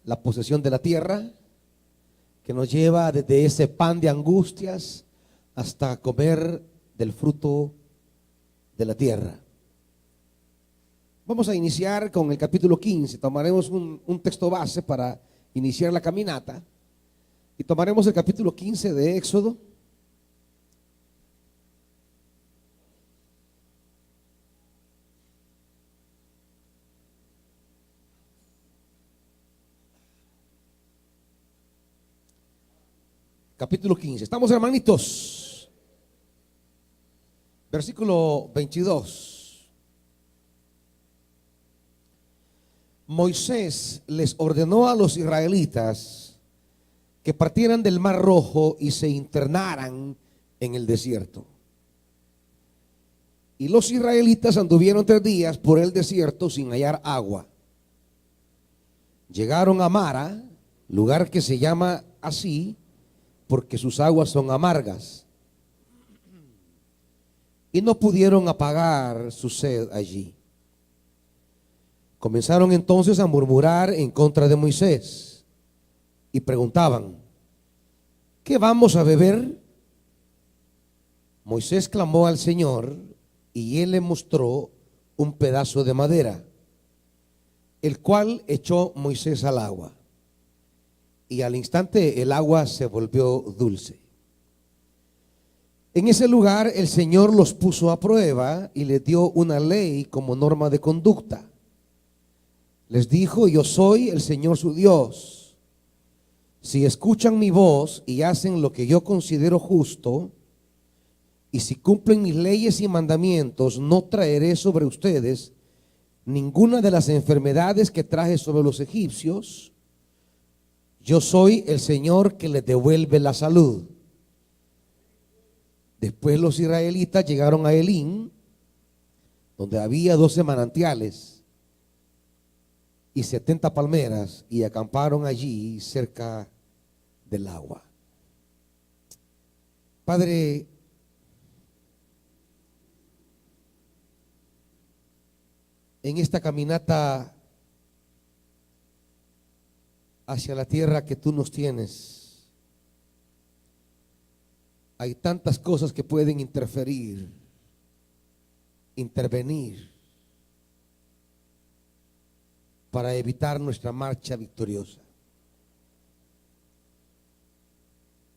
la posesión de la tierra, que nos lleva desde ese pan de angustias hasta comer del fruto de la tierra. Vamos a iniciar con el capítulo 15. Tomaremos un texto base para iniciar la caminata y tomaremos el capítulo 15 de Éxodo. Capítulo 15. ¿Estamos, hermanitos? Versículo 22. Moisés les ordenó a los israelitas que partieran del Mar Rojo y se internaran en el desierto. Y los israelitas anduvieron 3 días por el desierto sin hallar agua. Llegaron a Mara, lugar que se llama así porque sus aguas son amargas, y no pudieron apagar su sed allí. Comenzaron entonces a murmurar en contra de Moisés y preguntaban: ¿qué vamos a beber? Moisés clamó al Señor y él le mostró un pedazo de madera, el cual echó Moisés al agua. Y al instante el agua se volvió dulce. En ese lugar el Señor los puso a prueba y les dio una ley como norma de conducta. Les dijo: yo soy el Señor su Dios. Si escuchan mi voz y hacen lo que yo considero justo, y si cumplen mis leyes y mandamientos, no traeré sobre ustedes ninguna de las enfermedades que traje sobre los egipcios. Yo soy el Señor que les devuelve la salud. Después los israelitas llegaron a Elim, donde había 12 manantiales y 70 palmeras, y acamparon allí cerca del agua. Padre, en esta caminata hacia la tierra que tú nos tienes, hay tantas cosas que pueden intervenir para evitar nuestra marcha victoriosa.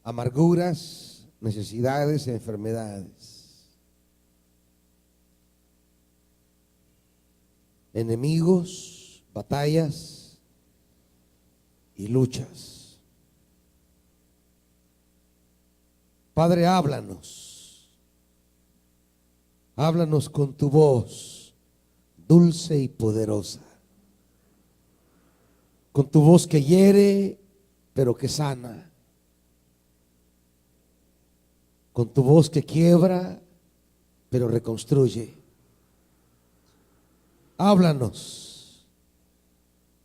Amarguras, necesidades, enfermedades, enemigos, batallas y luchas. Padre, háblanos con tu voz dulce y poderosa, con tu voz que hiere pero que sana, con tu voz que quiebra pero reconstruye. Háblanos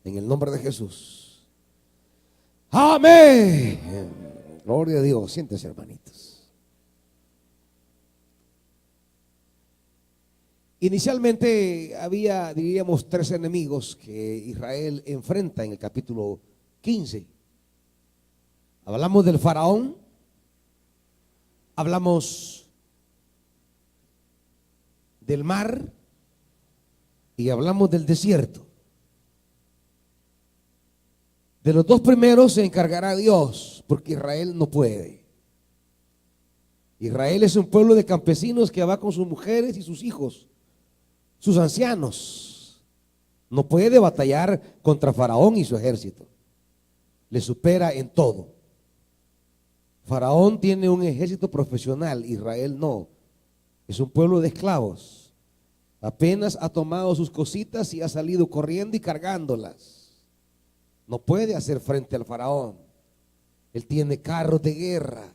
en el nombre de Jesús. Amén. Gloria a Dios. Siéntense, hermanitos. Inicialmente había, diríamos, 3 enemigos que Israel enfrenta en el capítulo 15. Hablamos del faraón, hablamos del mar y hablamos del desierto. De los 2 primeros se encargará Dios, porque Israel no puede. Israel es un pueblo de campesinos que va con sus mujeres y sus hijos, sus ancianos. No puede batallar contra Faraón y su ejército. Le supera en todo. Faraón tiene un ejército profesional, Israel no. Es un pueblo de esclavos. Apenas ha tomado sus cositas y ha salido corriendo y cargándolas. No puede hacer frente al faraón. Él tiene carros de guerra.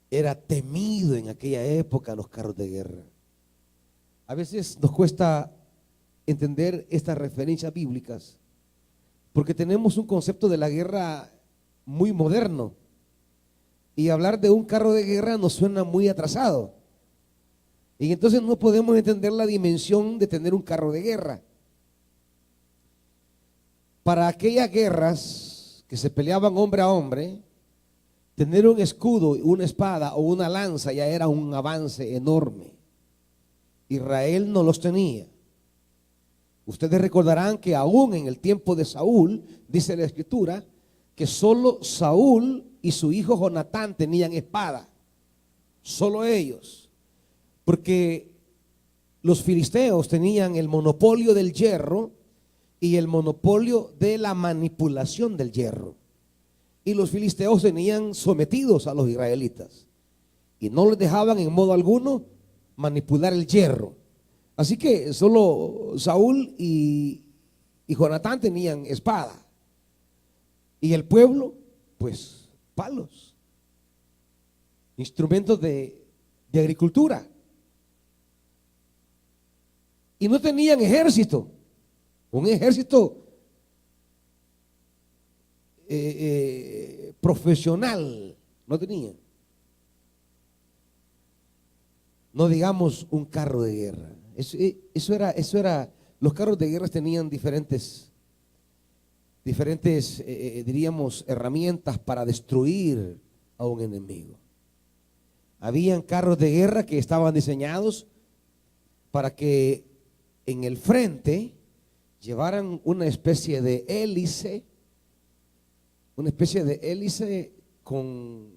Era temido en aquella época los carros de guerra. A veces nos cuesta entender estas referencias bíblicas porque tenemos un concepto de la guerra muy moderno y hablar de un carro de guerra nos suena muy atrasado. Y entonces no podemos entender la dimensión de tener un carro de guerra. Para aquellas guerras que se peleaban hombre a hombre, tener un escudo, una espada o una lanza ya era un avance enorme. Israel no los tenía. Ustedes recordarán que aún en el tiempo de Saúl, dice la Escritura, que solo Saúl y su hijo Jonatán tenían espada. Solo ellos. Porque los filisteos tenían el monopolio del hierro y el monopolio de la manipulación del hierro. Y los filisteos tenían sometidos a los israelitas y no les dejaban en modo alguno manipular el hierro. Así que solo Saúl y Jonatán tenían espada. Y el pueblo, pues, palos, instrumentos de agricultura. Y no tenían ejército, un ejército profesional, no tenían. No digamos un carro de guerra. Eso era, los carros de guerra tenían diferentes, diríamos, herramientas para destruir a un enemigo. Habían carros de guerra que estaban diseñados para que en el frente llevaran una especie de hélice con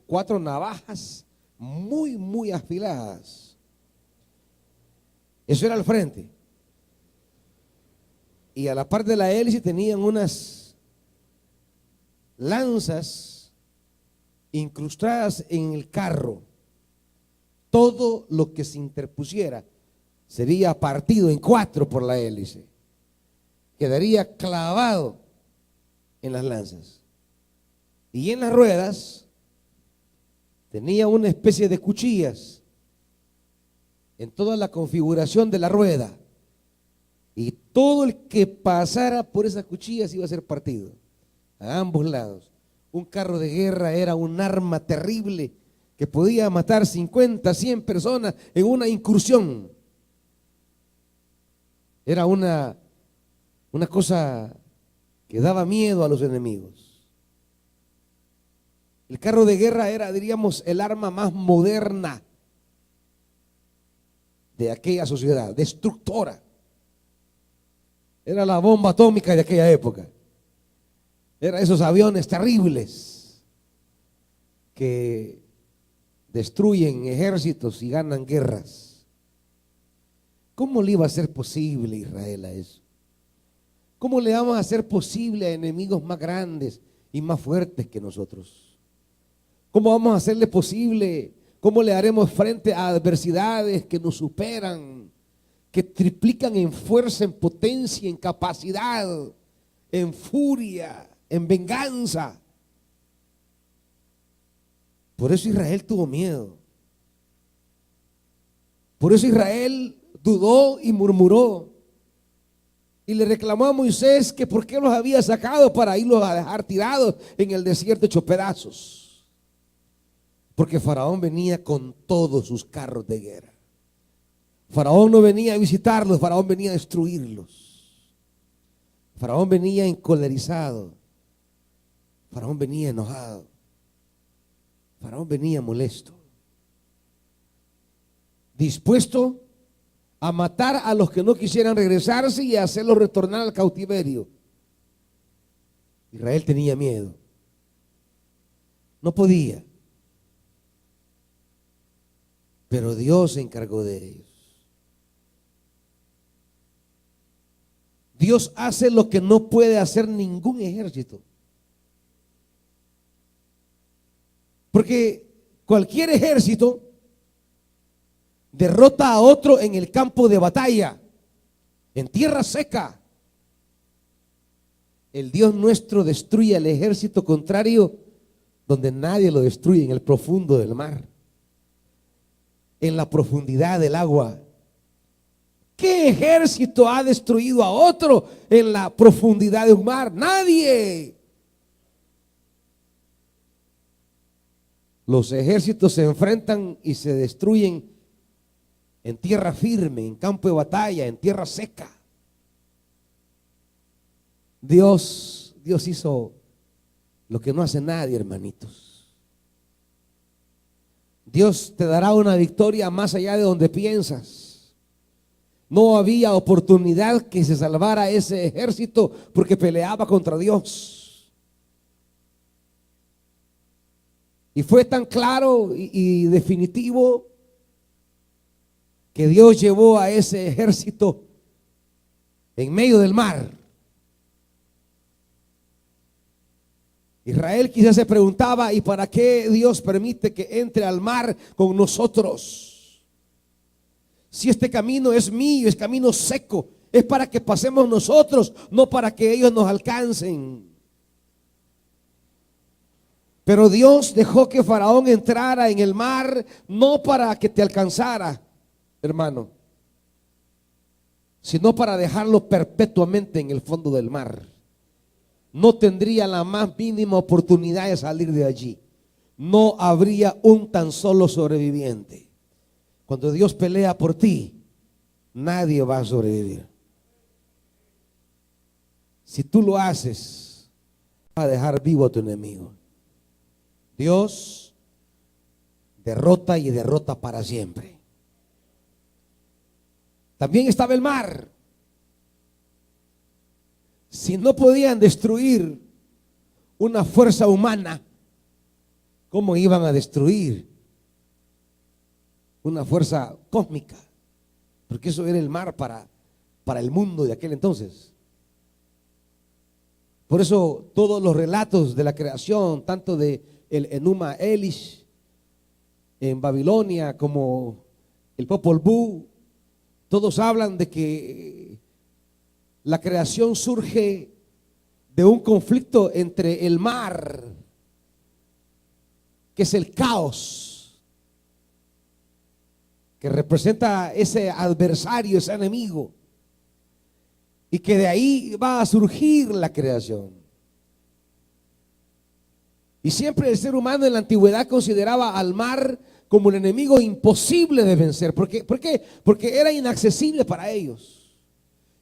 4 navajas muy, muy afiladas. Eso era el frente. Y a la par de la hélice tenían unas lanzas incrustadas en el carro. Todo lo que se interpusiera sería partido en 4 por la hélice. Quedaría clavado en las lanzas. Y en las ruedas tenía una especie de cuchillas en toda la configuración de la rueda. Y todo el que pasara por esas cuchillas iba a ser partido a ambos lados. Un carro de guerra era un arma terrible que podía matar 50, 100 personas en una incursión. Era una cosa que daba miedo a los enemigos. El carro de guerra era, diríamos, el arma más moderna de aquella sociedad, destructora. Era la bomba atómica de aquella época. Era esos aviones terribles que destruyen ejércitos y ganan guerras. ¿Cómo le iba a ser posible a Israel a eso? ¿Cómo le vamos a hacer posible a enemigos más grandes y más fuertes que nosotros? ¿Cómo vamos a hacerle posible? ¿Cómo le haremos frente a adversidades que nos superan, que triplican en fuerza, en potencia, en capacidad, en furia, en venganza? Por eso Israel tuvo miedo. Por eso Israel dudó y murmuró. Y le reclamó a Moisés que por qué los había sacado para irlos a dejar tirados en el desierto hecho pedazos. Porque Faraón venía con todos sus carros de guerra. Faraón no venía a visitarlos, Faraón venía a destruirlos. Faraón venía encolerizado. Faraón venía enojado. Faraón venía molesto. Dispuesto a matar a los que no quisieran regresarse y a hacerlos retornar al cautiverio. Israel tenía miedo. No podía. Pero Dios se encargó de ellos. Dios hace lo que no puede hacer ningún ejército. Porque cualquier ejército derrota a otro en el campo de batalla, en tierra seca. El Dios nuestro destruye al ejército contrario donde nadie lo destruye, en el profundo del mar, en la profundidad del agua. ¿Qué ejército ha destruido a otro en la profundidad de un mar? Nadie. Los ejércitos se enfrentan y se destruyen en tierra firme, en campo de batalla, en tierra seca. Dios hizo lo que no hace nadie, hermanitos. Dios te dará una victoria más allá de donde piensas. No había oportunidad que se salvara ese ejército porque peleaba contra Dios. Y fue tan claro y definitivo que Dios llevó a ese ejército en medio del mar. Israel quizás se preguntaba: ¿y para qué Dios permite que entre al mar con nosotros? Si este camino es mío, es camino seco, es para que pasemos nosotros, no para que ellos nos alcancen. Pero Dios dejó que Faraón entrara en el mar, no para que te alcanzara, hermano, sino para dejarlo perpetuamente en el fondo del mar. No tendría la más mínima oportunidad de salir de allí. No habría un tan solo sobreviviente. Cuando Dios pelea por ti, nadie va a sobrevivir. Si tú lo haces, va a dejar vivo a tu enemigo. Dios derrota y derrota para siempre. También estaba el mar. Si no podían destruir una fuerza humana, ¿cómo iban a destruir una fuerza cósmica? Porque eso era el mar para el mundo de aquel entonces. Por eso todos los relatos de la creación, tanto de el Enuma Elish en Babilonia como el Popol Vuh, todos hablan de que la creación surge de un conflicto entre el mar, que es el caos, que representa ese adversario, ese enemigo, y que de ahí va a surgir la creación. Y siempre el ser humano en la antigüedad consideraba al mar como un enemigo imposible de vencer. ¿Por qué? Porque era inaccesible para ellos.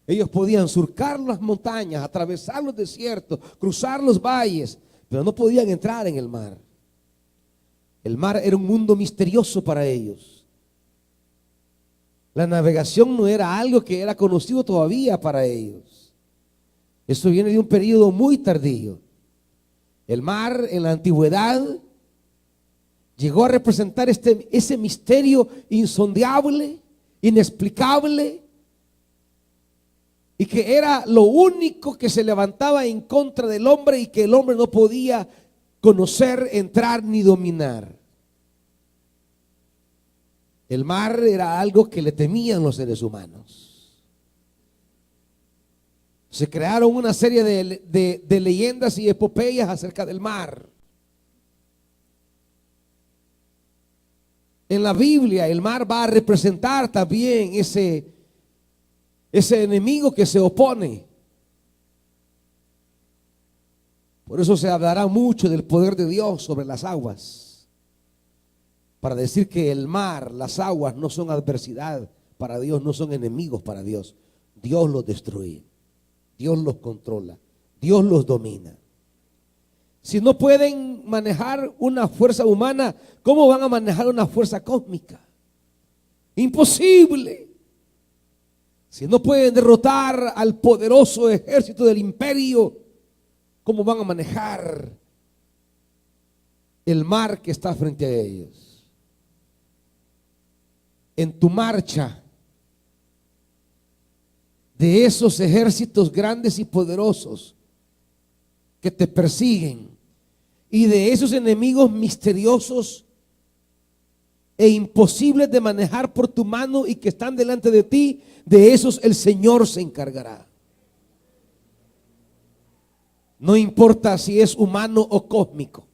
Ellos podían surcar las montañas, atravesar los desiertos, cruzar los valles, pero no podían entrar en el mar. El mar era un mundo misterioso para ellos. La navegación no era algo que era conocido todavía para ellos. Eso viene de un periodo muy tardío. El mar en la antigüedad llegó a representar ese misterio insondable, inexplicable, y que era lo único que se levantaba en contra del hombre y que el hombre no podía conocer, entrar ni dominar. El mar era algo que le temían los seres humanos. Se crearon una serie de leyendas y epopeyas acerca del mar. En la Biblia el mar va a representar también ese enemigo que se opone. Por eso se hablará mucho del poder de Dios sobre las aguas, para decir que el mar, las aguas no son adversidad para Dios, no son enemigos para Dios. Dios los destruye, Dios los controla, Dios los domina. Si no pueden manejar una fuerza humana, ¿cómo van a manejar una fuerza cósmica? Imposible. Si no pueden derrotar al poderoso ejército del imperio, ¿cómo van a manejar el mar que está frente a ellos? En tu marcha de esos ejércitos grandes y poderosos que te persiguen y de esos enemigos misteriosos e imposibles de manejar por tu mano y que están delante de ti, de esos el Señor se encargará. No importa si es humano o cósmico,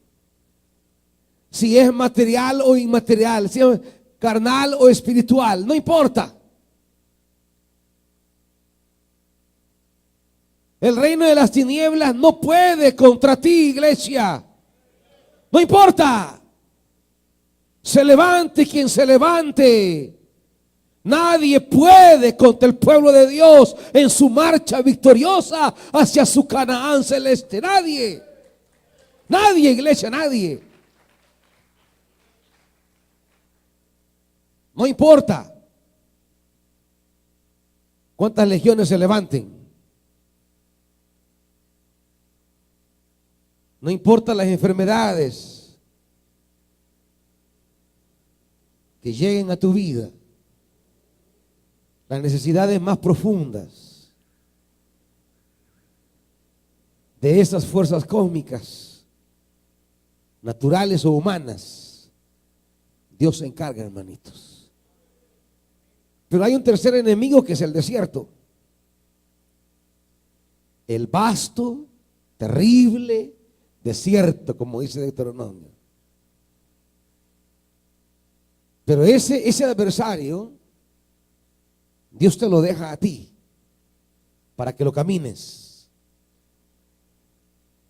si es material o inmaterial, si es carnal o espiritual, no importa. El reino de las tinieblas no puede contra ti, iglesia. No importa. Se levante quien se levante. Nadie puede contra el pueblo de Dios en su marcha victoriosa hacia su Canaán celeste. Nadie. Nadie, iglesia, nadie. No importa cuántas legiones se levanten. No importa las enfermedades que lleguen a tu vida. Las necesidades más profundas de esas fuerzas cósmicas, naturales o humanas, Dios se encarga, hermanitos. Pero hay un tercer enemigo que es el desierto. El vasto, terrible desierto, como dice Deuteronomio. Pero ese adversario, Dios te lo deja a ti para que lo camines.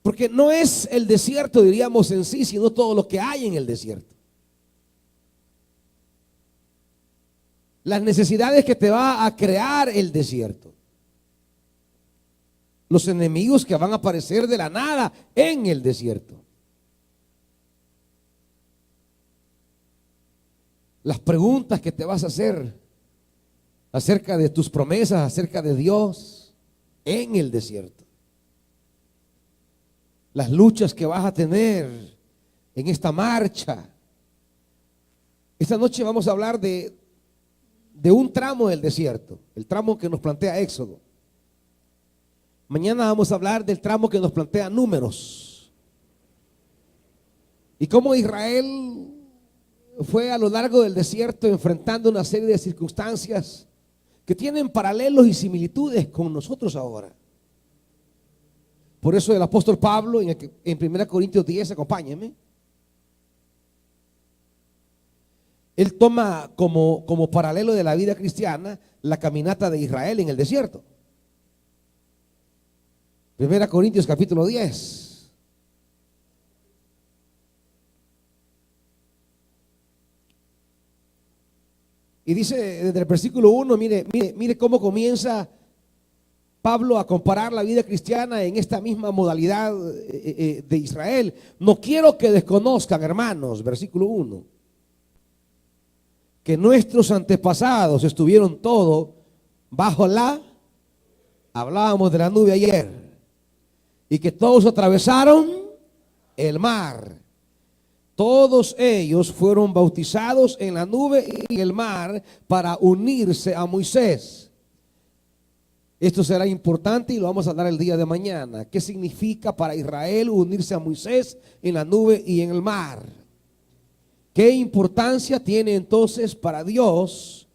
Porque no es el desierto, diríamos en sí, sino todo lo que hay en el desierto. Las necesidades que te va a crear el desierto. Los enemigos que van a aparecer de la nada en el desierto. Las preguntas que te vas a hacer acerca de tus promesas, acerca de Dios en el desierto. Las luchas que vas a tener en esta marcha. Esta noche vamos a hablar de un tramo del desierto, el tramo que nos plantea Éxodo. Mañana vamos a hablar del tramo que nos plantea Números. Y cómo Israel fue a lo largo del desierto enfrentando una serie de circunstancias que tienen paralelos y similitudes con nosotros ahora. Por eso el apóstol Pablo en 1 Corintios 10, acompáñenme. Él toma como paralelo de la vida cristiana la caminata de Israel en el desierto. 1 Corintios capítulo 10. Y dice desde el versículo 1, mire cómo comienza Pablo a comparar la vida cristiana en esta misma modalidad de Israel. No quiero que desconozcan, hermanos, versículo 1, que nuestros antepasados estuvieron todos bajo hablábamos de la nube ayer, y que todos atravesaron el mar. Todos ellos fueron bautizados en la nube y en el mar para unirse a Moisés. Esto será importante y lo vamos a hablar el día de mañana. ¿Qué significa para Israel unirse a Moisés en la nube y en el mar? ¿Qué importancia tiene entonces para Dios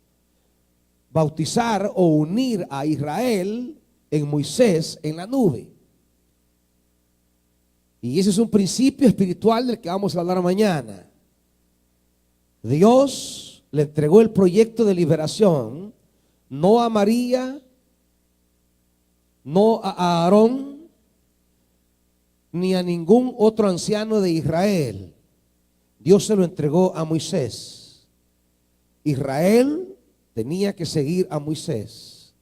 bautizar o unir a Israel en Moisés en la nube? Y ese es un principio espiritual del que vamos a hablar mañana. Dios le entregó el proyecto de liberación no a María, no a Aarón, ni a ningún otro anciano de Israel. Dios se lo entregó a Moisés. Israel tenía que seguir a Moisés.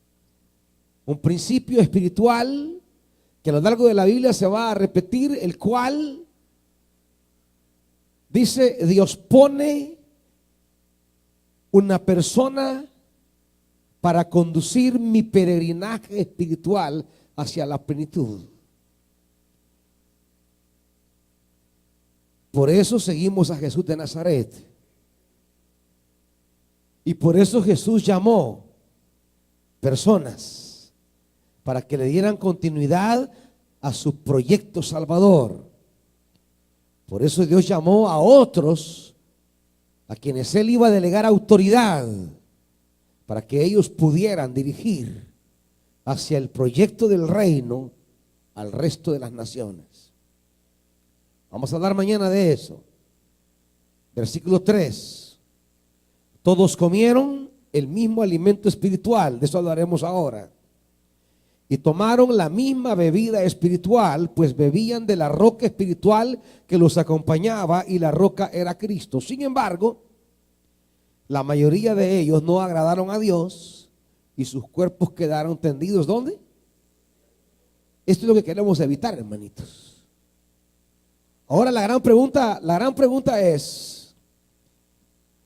Un principio espiritual que a lo largo de la Biblia se va a repetir, el cual dice: Dios pone una persona para conducir mi peregrinaje espiritual hacia la plenitud. Por eso seguimos a Jesús de Nazaret. Y por eso Jesús llamó personas para que le dieran continuidad a su proyecto salvador. Por eso Dios llamó a otros a quienes Él iba a delegar autoridad para que ellos pudieran dirigir hacia el proyecto del reino al resto de las naciones. Vamos a hablar mañana de eso. Versículo 3. Todos comieron el mismo alimento espiritual, de eso hablaremos ahora. Y tomaron la misma bebida espiritual, pues bebían de la roca espiritual que los acompañaba, y la roca era Cristo. Sin embargo, La mayoría de ellos no agradaron a Dios y sus cuerpos quedaron tendidos. ¿Dónde? Esto es lo que queremos evitar, hermanitos. Ahora la gran pregunta es,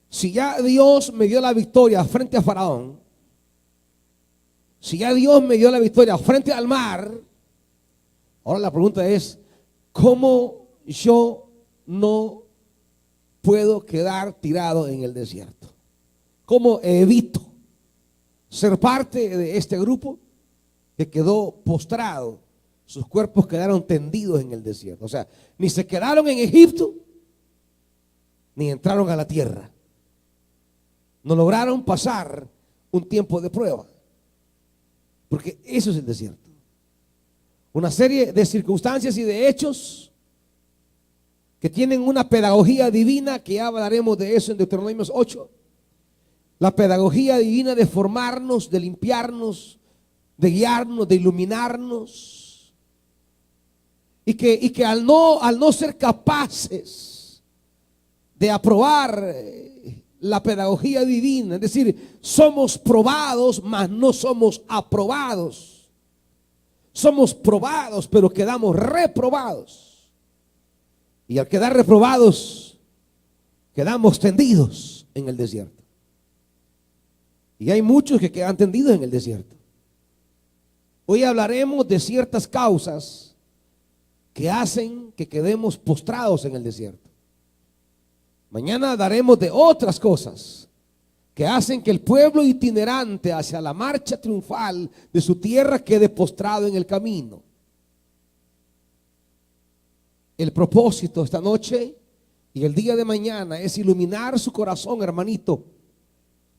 si ya Dios me dio la victoria frente a Faraón, si ya Dios me dio la victoria frente al mar, ahora la pregunta es, ¿cómo yo no puedo quedar tirado en el desierto? ¿Cómo evito ser parte de este grupo que quedó postrado? Sus cuerpos quedaron tendidos en el desierto. O sea, ni se quedaron en Egipto, ni entraron a la tierra. No lograron pasar un tiempo de prueba. Porque eso es el desierto. Una serie de circunstancias y de hechos que tienen una pedagogía divina, que ya hablaremos de eso en Deuteronomio 8. La pedagogía divina de formarnos, de limpiarnos, de guiarnos, de iluminarnos. Y que al no ser capaces de aprobar la pedagogía divina, es decir, somos probados, mas no somos aprobados. Somos probados, pero quedamos reprobados. Y al quedar reprobados, quedamos tendidos en el desierto. Y hay muchos que quedan tendidos en el desierto. Hoy hablaremos de ciertas causas que hacen que quedemos postrados en el desierto. Mañana daremos de otras cosas que hacen que el pueblo itinerante hacia la marcha triunfal de su tierra quede postrado en el camino. El propósito esta noche y el día de mañana es iluminar su corazón, hermanito,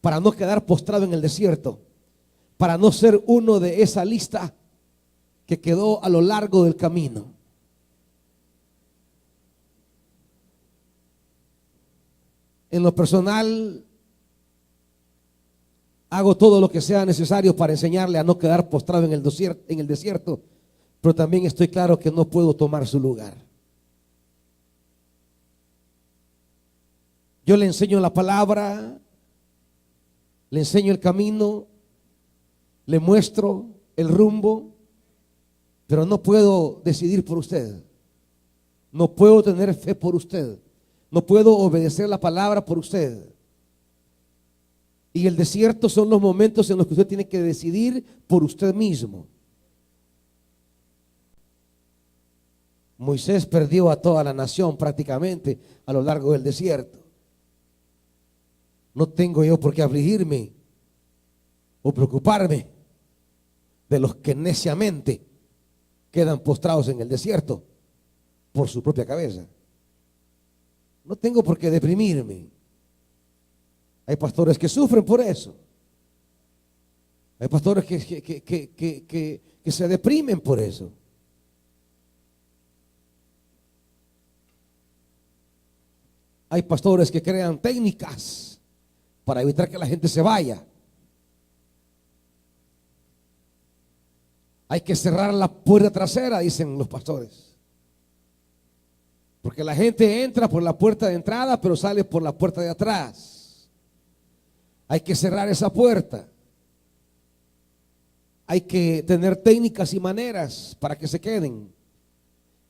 para no quedar postrado en el desierto, para no ser uno de esa lista que quedó a lo largo del camino. En lo personal, hago todo lo que sea necesario para enseñarle a no quedar postrado en el desierto, pero también estoy claro que no puedo tomar su lugar. Yo le enseño la palabra, le enseño el camino, le muestro el rumbo, pero no puedo decidir por usted. No puedo tener fe por usted. No puedo obedecer la palabra por usted. Y el desierto son los momentos en los que usted tiene que decidir por usted mismo. Moisés perdió a toda la nación prácticamente a lo largo del desierto. No tengo yo por qué afligirme o preocuparme de los que neciamente quedan postrados en el desierto por su propia cabeza. No tengo por qué deprimirme. Hay pastores que sufren por eso. Hay pastores que se deprimen por eso. Hay pastores que crean técnicas para evitar que la gente se vaya. Hay que cerrar la puerta trasera, dicen los pastores. Porque la gente entra por la puerta de entrada, pero sale por la puerta de atrás. Hay que cerrar esa puerta. Hay que tener técnicas y maneras para que se queden.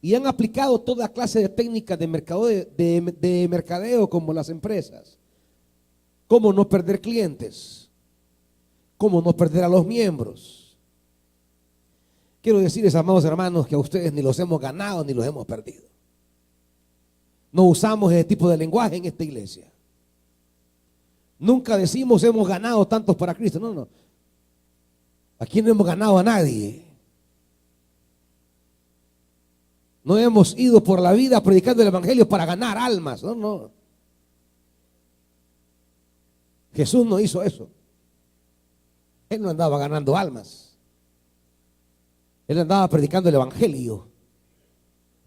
Y han aplicado toda clase de técnicas de mercadeo como las empresas. Cómo no perder clientes. Cómo no perder a los miembros. Quiero decirles, amados hermanos, que a ustedes ni los hemos ganado ni los hemos perdido. No usamos ese tipo de lenguaje en esta iglesia. Nunca decimos hemos ganado tantos para Cristo. No. Aquí no hemos ganado a nadie. No hemos ido por la vida predicando el evangelio para ganar almas. No. Jesús no hizo eso. Él no andaba ganando almas. Él andaba predicando el evangelio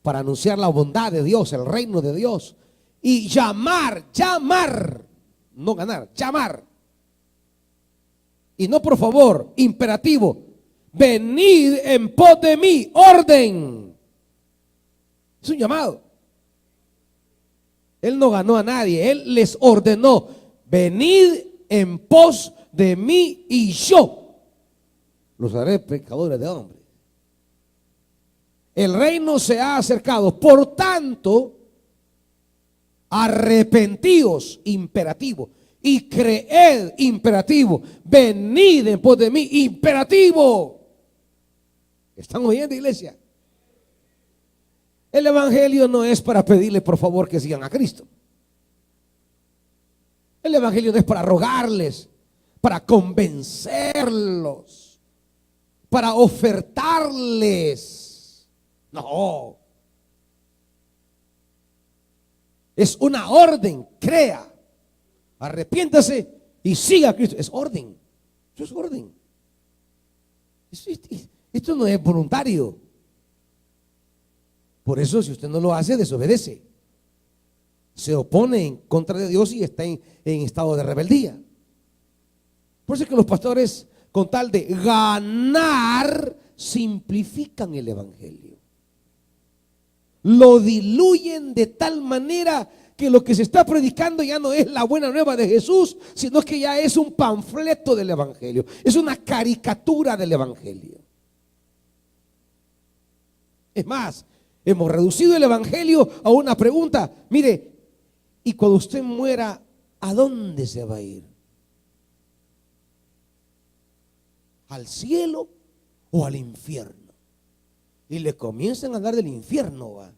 para anunciar la bondad de Dios, el reino de Dios, y llamar, no ganar, llamar. Y no por favor, imperativo, venid en pos de mí, orden. Es un llamado. Él no ganó a nadie, Él les ordenó, venid en pos de mí y yo los haré pescadores de hombres. El reino se ha acercado, por tanto, arrepentíos, imperativo, y creed, imperativo, venid en pos de mí, imperativo. ¿Están oyendo, iglesia? El evangelio no es para pedirle por favor que sigan a Cristo. El evangelio no es para rogarles, para convencerlos, para ofertarles. No. Es una orden. Crea, arrepiéntase y siga a Cristo. Es orden. Eso es orden. Esto no es voluntario. Por eso, si usted no lo hace, desobedece. Se opone en contra de Dios y está en estado de rebeldía. Por eso es que los pastores, con tal de ganar, simplifican el evangelio. Lo diluyen de tal manera que lo que se está predicando ya no es la buena nueva de Jesús, sino que ya es un panfleto del evangelio. Es una caricatura del evangelio. Es más, hemos reducido el evangelio a una pregunta. Mire, y cuando usted muera, ¿a dónde se va a ir? ¿Al cielo o al infierno? Y le comienzan a hablar del infierno, ¿va?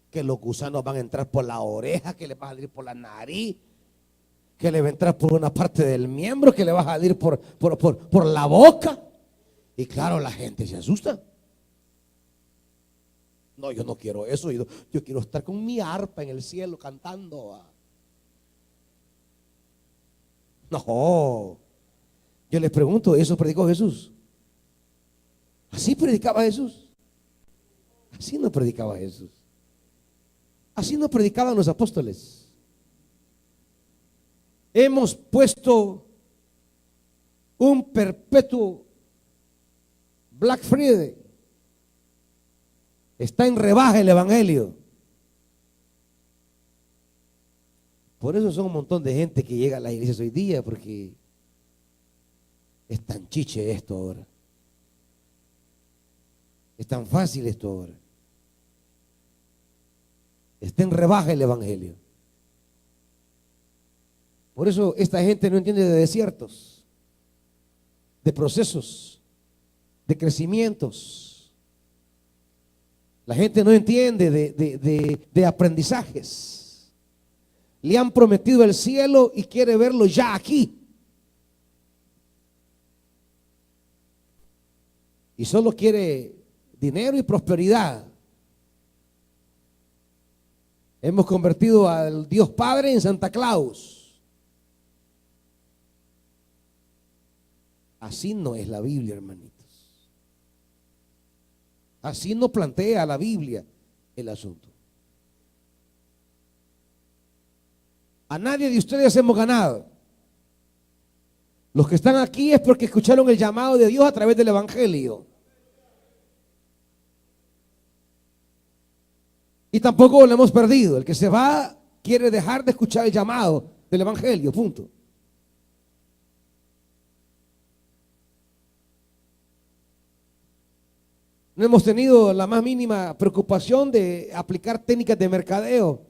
Que los gusanos van a entrar por la oreja, que le va a salir por la nariz, que le va a entrar por una parte del miembro, que le va a salir por la boca. Y claro, la gente se asusta. No, yo no quiero eso. Yo quiero estar con mi arpa en el cielo cantando. No. Yo les pregunto, ¿eso predicó Jesús? ¿Así predicaba Jesús? Así no predicaba Jesús. Así no predicaban los apóstoles. Hemos puesto un perpetuo Black Friday. Está en rebaja el evangelio. Por eso son un montón de gente que llega a las iglesias hoy día, porque es tan chiche esto ahora. Es tan fácil esto ahora. Está en rebaja el evangelio. Por eso esta gente no entiende de desiertos, de procesos, de crecimientos. La gente no entiende de aprendizajes. Le han prometido el cielo y quiere verlo ya aquí. Y solo quiere dinero y prosperidad. Hemos convertido al Dios Padre en Santa Claus. Así no es la Biblia, hermanitos. Así no plantea la Biblia el asunto. A nadie de ustedes hemos ganado. Los que están aquí es porque escucharon el llamado de Dios a través del evangelio. Y tampoco lo hemos perdido. El que se va quiere dejar de escuchar el llamado del evangelio, punto. No hemos tenido la más mínima preocupación de aplicar técnicas de mercadeo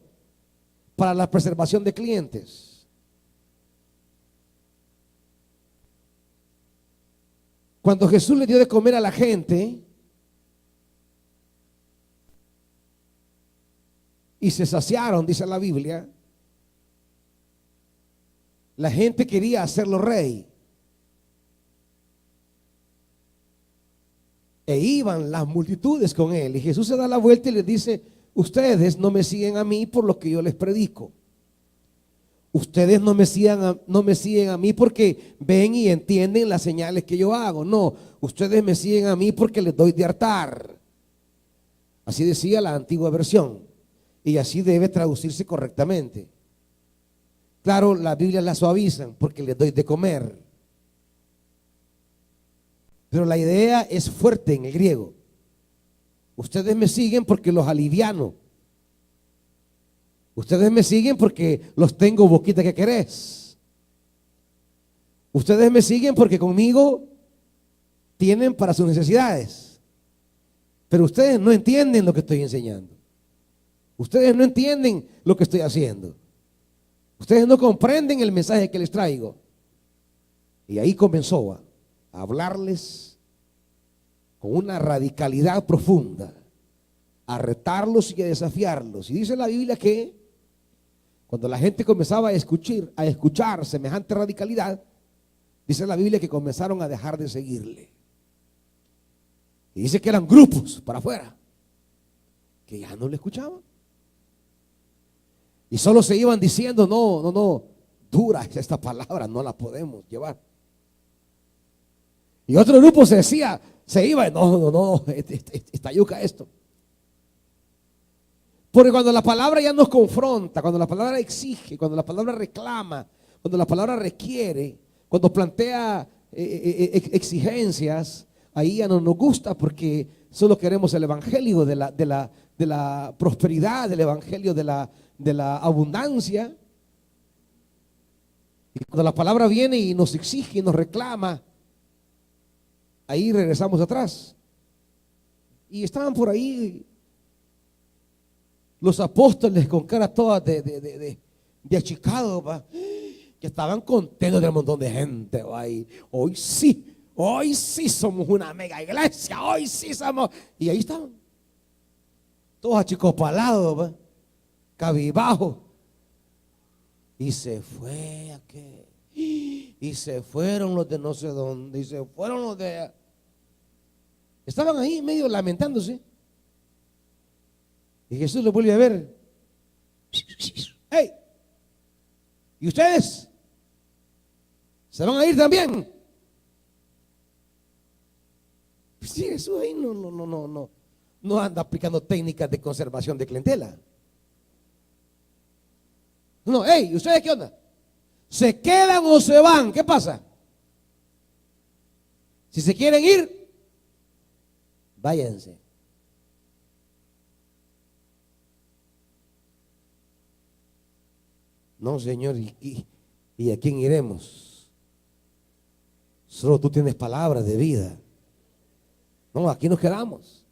para la preservación de clientes. Cuando Jesús le dio de comer a la gente y se saciaron, dice la Biblia, la gente quería hacerlo rey. E iban las multitudes con él. Y Jesús se da la vuelta y les dice: ustedes no me siguen a mí por lo que yo les predico. Ustedes no me siguen a mí porque ven y entienden las señales que yo hago. No, ustedes me siguen a mí porque les doy de hartar. Así decía la antigua versión. Y así debe traducirse correctamente. Claro, la Biblia la suavizan porque les doy de comer. Pero la idea es fuerte en el griego. Ustedes me siguen porque los aliviano. Ustedes me siguen porque los tengo boquita que querés. Ustedes me siguen porque conmigo tienen para sus necesidades. Pero ustedes no entienden lo que estoy enseñando. Ustedes no entienden lo que estoy haciendo. Ustedes no comprenden el mensaje que les traigo. Y ahí comenzó a hablarles con una radicalidad profunda, a retarlos y a desafiarlos. Y dice la Biblia que cuando la gente comenzaba a escuchar semejante radicalidad, dice la Biblia que comenzaron a dejar de seguirle. Y dice que eran grupos para afuera, que ya no le escuchaban. Y solo se iban diciendo, no, dura es esta palabra, no la podemos llevar. Y otro grupo se iba, no, está yuca esto. Porque cuando la palabra ya nos confronta, cuando la palabra exige, cuando la palabra reclama, cuando la palabra requiere, cuando plantea exigencias, ahí ya no nos gusta porque solo queremos el evangelio de la prosperidad, del evangelio de la abundancia. Y cuando la palabra viene y nos exige y nos reclama, ahí regresamos atrás. Y estaban por ahí los apóstoles con cara todas de achicado, ¿va? Que estaban contentos del montón de gente, ¿va? Y hoy sí somos una mega iglesia, hoy sí somos. Y ahí estaban, todos achicopalados, ¿va? Cabizbajos. Y se fue aquel. Y se fueron los de no sé dónde. Y se fueron los de... Estaban ahí medio lamentándose. Y Jesús los vuelve a ver. ¡Hey! ¿Y ustedes? ¿Se van a ir también? Pues sí, Jesús ahí no anda aplicando técnicas de conservación de clientela. No, hey, ¿ustedes qué onda? ¿Se quedan o se van? ¿Qué pasa? Si se quieren ir, váyanse. No, Señor, ¿y a quién iremos? Solo tú tienes palabras de vida. No, aquí nos quedamos.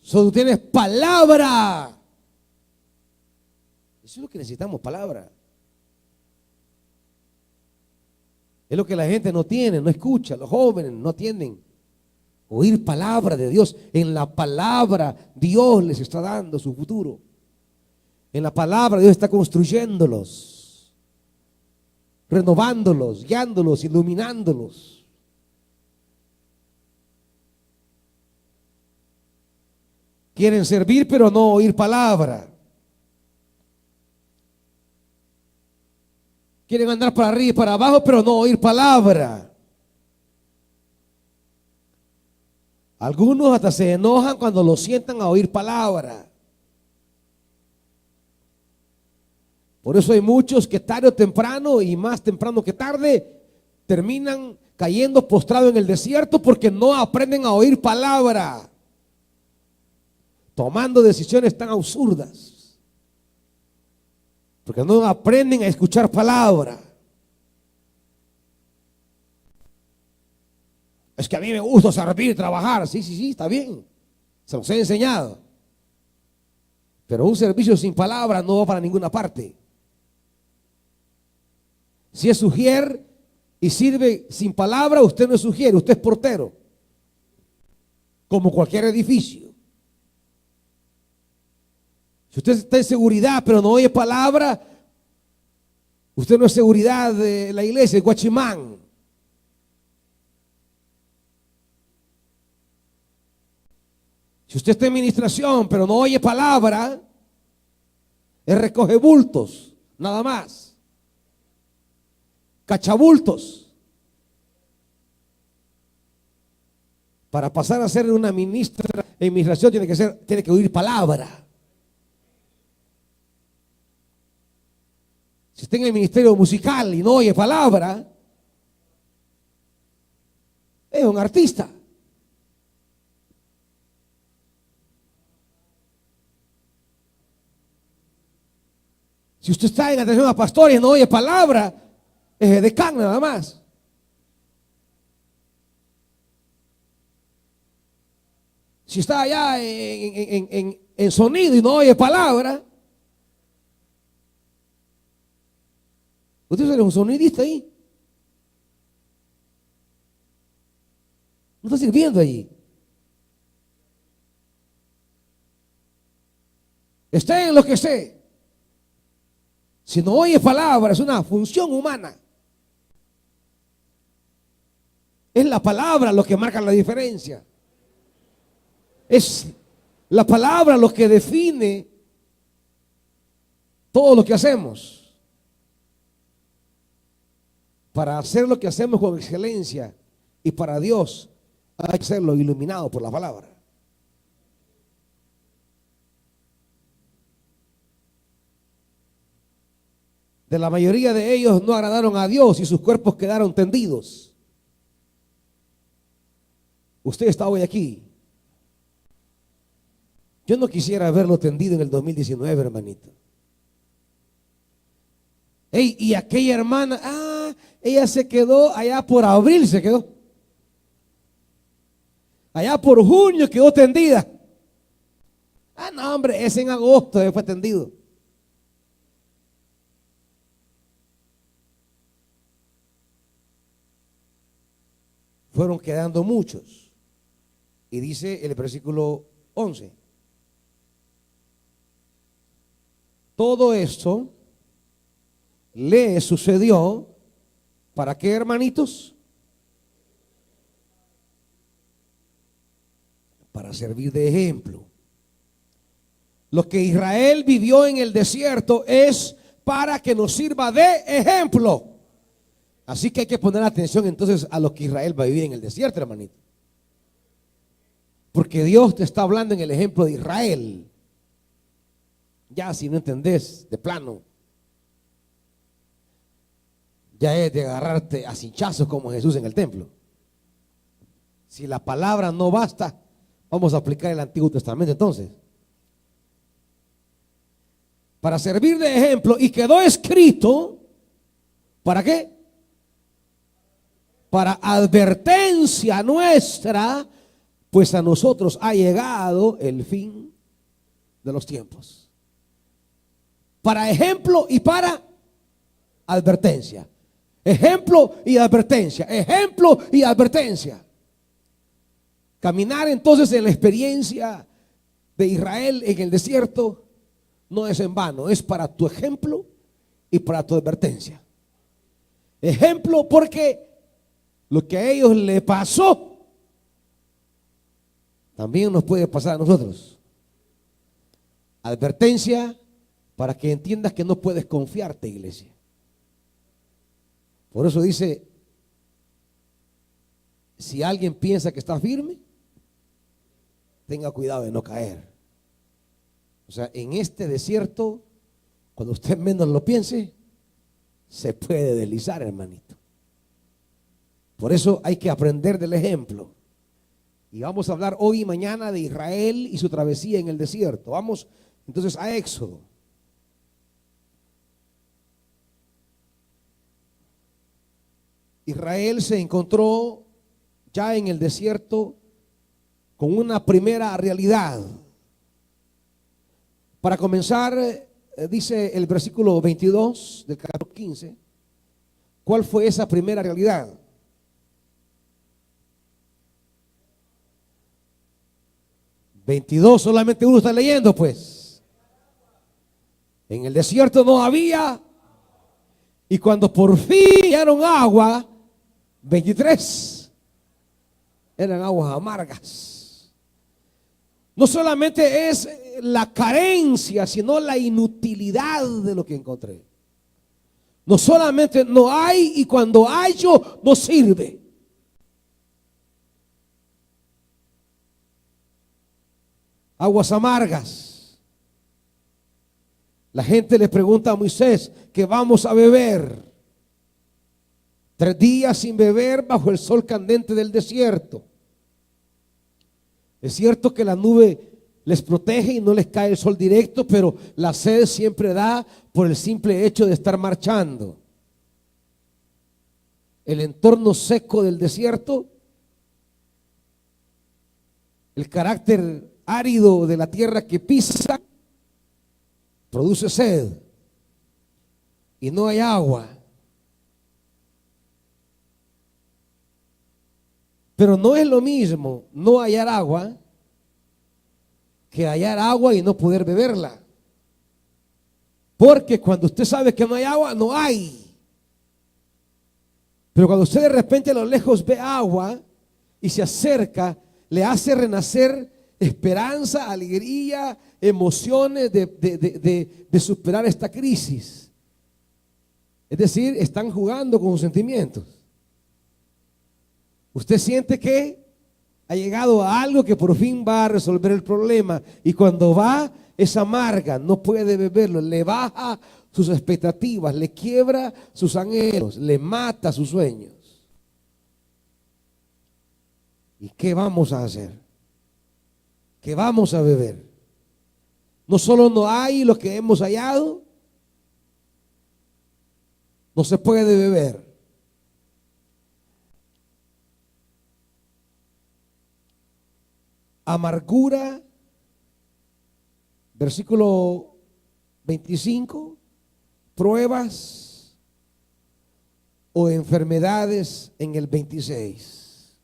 Solo tú tienes palabra. Eso es lo que necesitamos, palabra. Es lo que la gente no tiene, no escucha, los jóvenes no atienden. Oír palabra de Dios. En la palabra Dios les está dando su futuro. En la palabra Dios está construyéndolos, renovándolos, guiándolos, iluminándolos. Quieren servir pero no oír palabra. Quieren andar para arriba y para abajo pero no oír palabra. Algunos hasta se enojan cuando los sientan a oír palabra. Por eso hay muchos que tarde o temprano, y más temprano que tarde, terminan cayendo postrados en el desierto porque no aprenden a oír palabra, tomando decisiones tan absurdas, porque no aprenden a escuchar palabra. Es que a mí me gusta servir, trabajar. Sí, está bien, se los he enseñado, pero un servicio sin palabra no va para ninguna parte. Si es sugier y sirve sin palabra, usted no es sugier, usted es portero, como cualquier edificio. Si usted está en seguridad pero no oye palabra, usted no es seguridad de la iglesia, es guachimán. Si usted está en administración pero no oye palabra, es recoge bultos, nada más. Cachabultos. Para pasar a ser una ministra de inmigración tiene que oír palabra. Si está en el ministerio musical y no oye palabra, es un artista. Si usted está en atención a pastores y no oye palabra, es de can nada más. Si está allá en sonido y no oye palabra, usted es un sonidista ahí. No está sirviendo allí. Esté en lo que esté. Si no oye palabra, es una función humana. Es la palabra lo que marca la diferencia. Es la palabra lo que define todo lo que hacemos. Para hacer lo que hacemos con excelencia y para Dios, hay que hacerlo iluminado por la palabra. De la mayoría de ellos no agradaron a Dios y sus cuerpos quedaron tendidos. Usted está hoy aquí. Yo no quisiera verlo tendido en el 2019, hermanito. Ey, y aquella hermana, ella se quedó allá por abril, se quedó. Allá por junio quedó tendida. No, hombre, es en agosto fue tendido. Fueron quedando muchos. Y dice el versículo 11. Todo esto le sucedió, ¿para qué, hermanitos? Para servir de ejemplo. Lo que Israel vivió en el desierto es para que nos sirva de ejemplo. Así que hay que poner atención entonces a lo que Israel va a vivir en el desierto, hermanito. Porque Dios te está hablando en el ejemplo de Israel. Ya si no entendés de plano, ya es de agarrarte a cinchazos como Jesús en el templo. Si la palabra no basta, vamos a aplicar el Antiguo Testamento entonces. Para servir de ejemplo, y quedó escrito, ¿para qué? Para advertencia nuestra, pues a nosotros ha llegado el fin de los tiempos. Para ejemplo y para advertencia. Ejemplo y advertencia. Ejemplo y advertencia. Caminar entonces en la experiencia de Israel en el desierto no es en vano, es para tu ejemplo y para tu advertencia. Ejemplo porque lo que a ellos le pasó también nos puede pasar a nosotros. Advertencia para que entiendas que no puedes confiarte, iglesia. Por eso dice, si alguien piensa que está firme, tenga cuidado de no caer. O sea, en este desierto, cuando usted menos lo piense, se puede deslizar, hermanito. Por eso hay que aprender del ejemplo. Y vamos a hablar hoy y mañana de Israel y su travesía en el desierto. Vamos entonces a Éxodo. Israel se encontró ya en el desierto con una primera realidad. Para comenzar, dice el versículo 22 del capítulo 15, ¿cuál fue esa primera realidad? $22, solamente uno está leyendo, pues. En el desierto no había, y cuando por fin dieron agua, 23 eran aguas amargas. No solamente es la carencia, sino la inutilidad de lo que encontré. No solamente no hay, y cuando hay yo no sirve. Aguas amargas. La gente le pregunta a Moisés, ¿qué vamos a beber? 3 días sin beber bajo el sol candente del desierto. Es cierto que la nube les protege y no les cae el sol directo, pero la sed siempre da por el simple hecho de estar marchando. El entorno seco del desierto, el carácter árido de la tierra que pisa, produce sed y no hay agua. Pero no es lo mismo no hallar agua que hallar agua y no poder beberla. Porque cuando usted sabe que no hay agua, no hay. Pero cuando usted de repente a lo lejos ve agua y se acerca, le hace renacer esperanza, alegría, emociones de superar esta crisis. Es decir, están jugando con sus sentimientos. Usted siente que ha llegado a algo que por fin va a resolver el problema, y cuando va es amarga, no puede beberlo, le baja sus expectativas, le quiebra sus anhelos, le mata sus sueños. ¿Y qué vamos a hacer? ¿Qué vamos a beber? No solo no hay lo que hemos hallado, no se puede beber. Amargura, versículo 25, pruebas o enfermedades en el 26.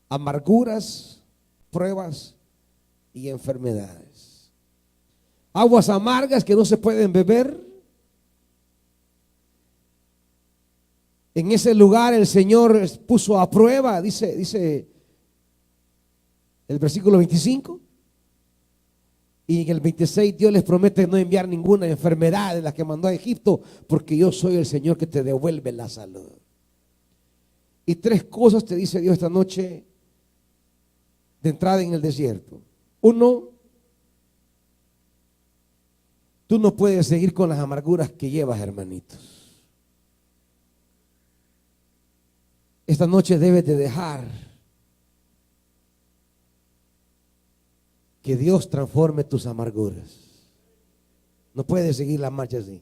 Amarguras, pruebas y enfermedades. Aguas amargas que no se pueden beber. En ese lugar el Señor puso a prueba, dice el versículo 25, y en el 26 Dios les promete no enviar ninguna enfermedad de las que mandó a Egipto, porque yo soy el Señor que te devuelve la salud. Y 3 cosas te dice Dios esta noche de entrada en el desierto. 1, tú no puedes seguir con las amarguras que llevas, hermanitos. Esta noche debes de dejar que Dios transforme tus amarguras. No puedes seguir la marcha así.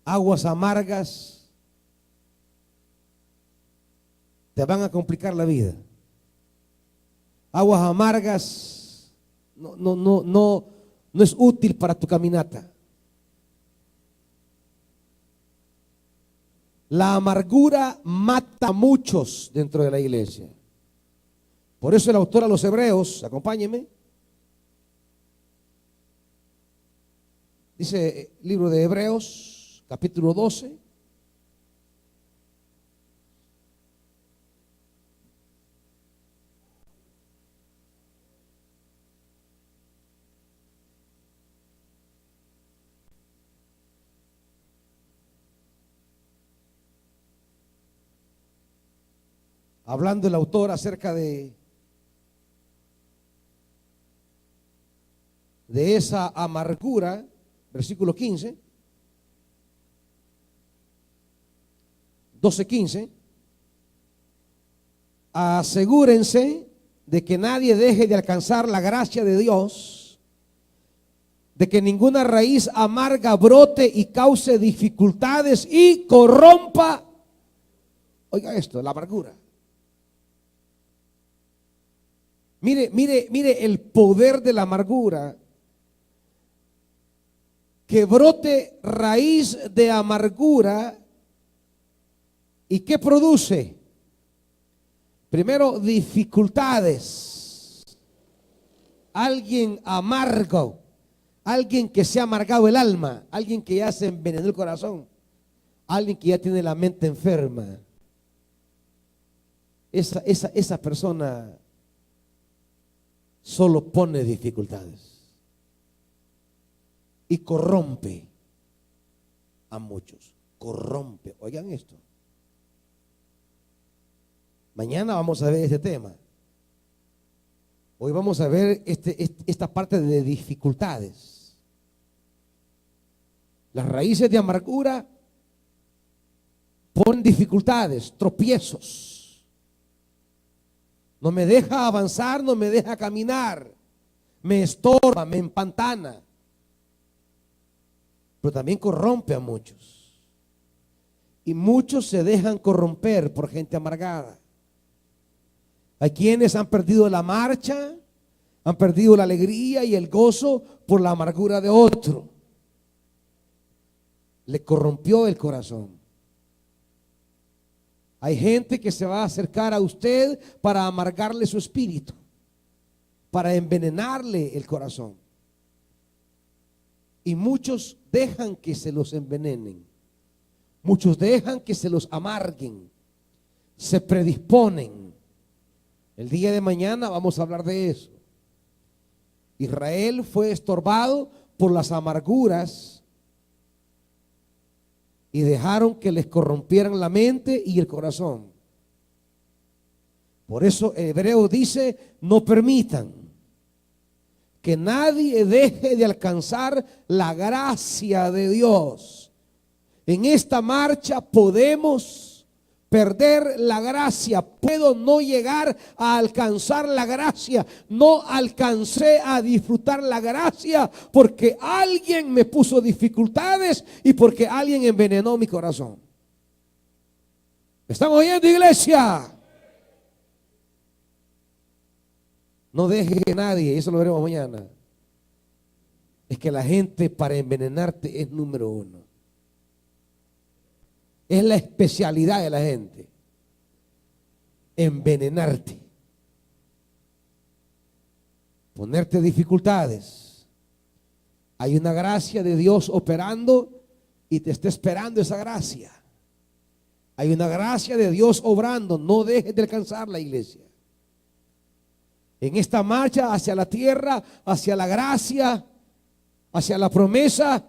Aguas amargas te van a complicar la vida. Aguas amargas no es útil para tu caminata. La amargura mata a muchos dentro de la iglesia. Por eso el autor a los Hebreos, acompáñenme, dice libro de Hebreos, capítulo 12, hablando el autor acerca de esa amargura, versículo 15, 12:15, asegúrense de que nadie deje de alcanzar la gracia de Dios, de que ninguna raíz amarga brote y cause dificultades y corrompa, oiga esto, la amargura. Mire el poder de la amargura. Que brote raíz de amargura. ¿Y qué produce? Primero, dificultades. Alguien amargo, alguien que se ha amargado el alma, alguien que ya se envenenó el corazón, alguien que ya tiene la mente enferma. Esa persona solo pone dificultades y corrompe a muchos. Corrompe. Oigan esto. Mañana vamos a ver este tema. Hoy vamos a ver esta parte de dificultades. Las raíces de amargura ponen dificultades, tropiezos. No me deja avanzar, no me deja caminar. me estorba, me empantana. Pero también corrompe a muchos. Y muchos se dejan corromper por gente amargada. Hay quienes han perdido la marcha, han perdido la alegría y el gozo por la amargura de otro. Le corrompió el corazón. Hay gente que se va a acercar a usted para amargarle su espíritu, para envenenarle el corazón. Y muchos dejan que se los envenenen. Muchos dejan que se los amarguen. Se predisponen. El día de mañana vamos a hablar de eso. Israel fue estorbado por las amarguras y dejaron que les corrompieran la mente y el corazón. Por eso Hebreo dice: no permitan que nadie deje de alcanzar la gracia de Dios. En esta marcha podemos perder la gracia. Puedo no llegar a alcanzar la gracia. No alcancé a disfrutar la gracia porque alguien me puso dificultades y porque alguien envenenó mi corazón. ¿Me están oyendo, iglesia? No deje que nadie, eso lo veremos mañana. Es que la gente para envenenarte es número uno. Es la especialidad de la gente. Envenenarte. Ponerte dificultades. Hay una gracia de Dios operando y te está esperando esa gracia. Hay una gracia de Dios obrando. No dejes de alcanzar la iglesia. En esta marcha hacia la tierra, hacia la gracia, hacia la promesa,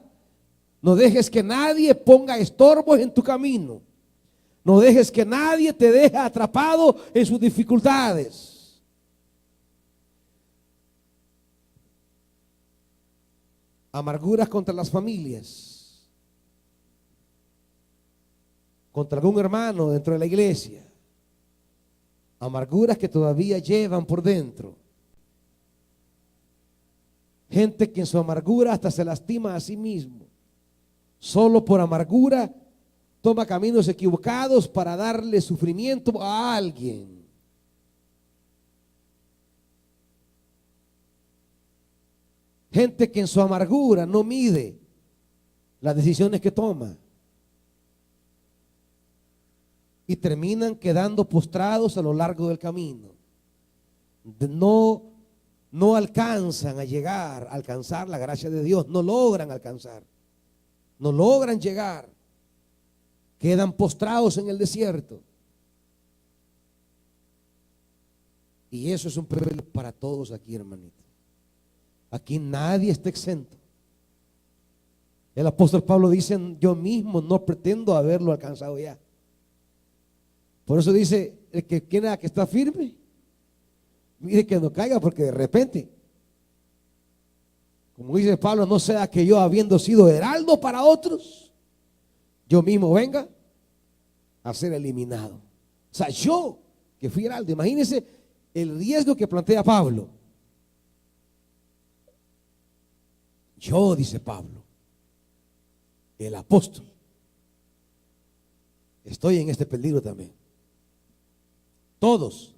no dejes que nadie ponga estorbos en tu camino. No dejes que nadie te deje atrapado en sus dificultades. Amarguras contra las familias, contra algún hermano dentro de la iglesia. Amarguras que todavía llevan por dentro. Gente que en su amargura hasta se lastima a sí mismo. Solo por amargura toma caminos equivocados para darle sufrimiento a alguien. Gente que en su amargura no mide las decisiones que toma. Y terminan quedando postrados a lo largo del camino. No alcanzan a llegar, a alcanzar la gracia de Dios. No logran alcanzar. No logran llegar. Quedan postrados en el desierto. Y eso es un problema para todos aquí, hermanito. Aquí nadie está exento. El apóstol Pablo dice: yo mismo no pretendo haberlo alcanzado ya. Por eso dice: el que quiera que está firme, mire que no caiga, porque de repente, como dice Pablo, no sea que yo, habiendo sido heraldo para otros, yo mismo venga a ser eliminado. O sea, yo que fui heraldo, imagínense el riesgo que plantea Pablo. Yo, dice Pablo, el apóstol, estoy en este peligro también. Todos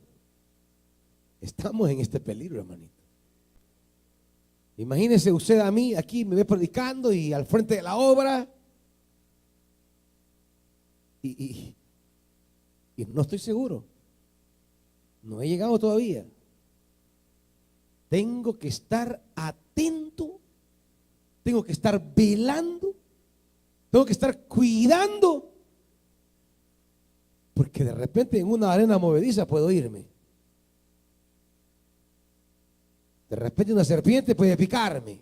estamos en este peligro, hermanito. Imagínese usted a mí, aquí me ve predicando y al frente de la obra y no estoy seguro. No he llegado todavía. Tengo que estar atento, tengo que estar velando, tengo que estar cuidando, porque de repente en una arena movediza puedo irme. De repente una serpiente puede picarme.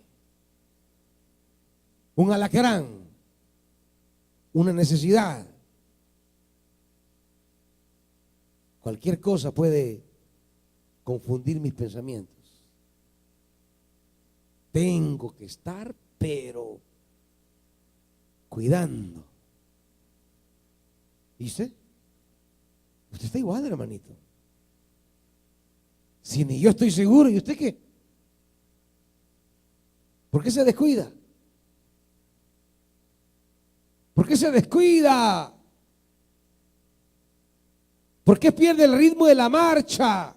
Un alacrán. Una necesidad. Cualquier cosa puede confundir mis pensamientos. Tengo que estar, pero cuidando. ¿Dice? Usted está igual, hermanito. Si ni yo estoy seguro, ¿y usted qué? ¿Por qué se descuida? ¿Por qué se descuida? ¿Por qué pierde el ritmo de la marcha?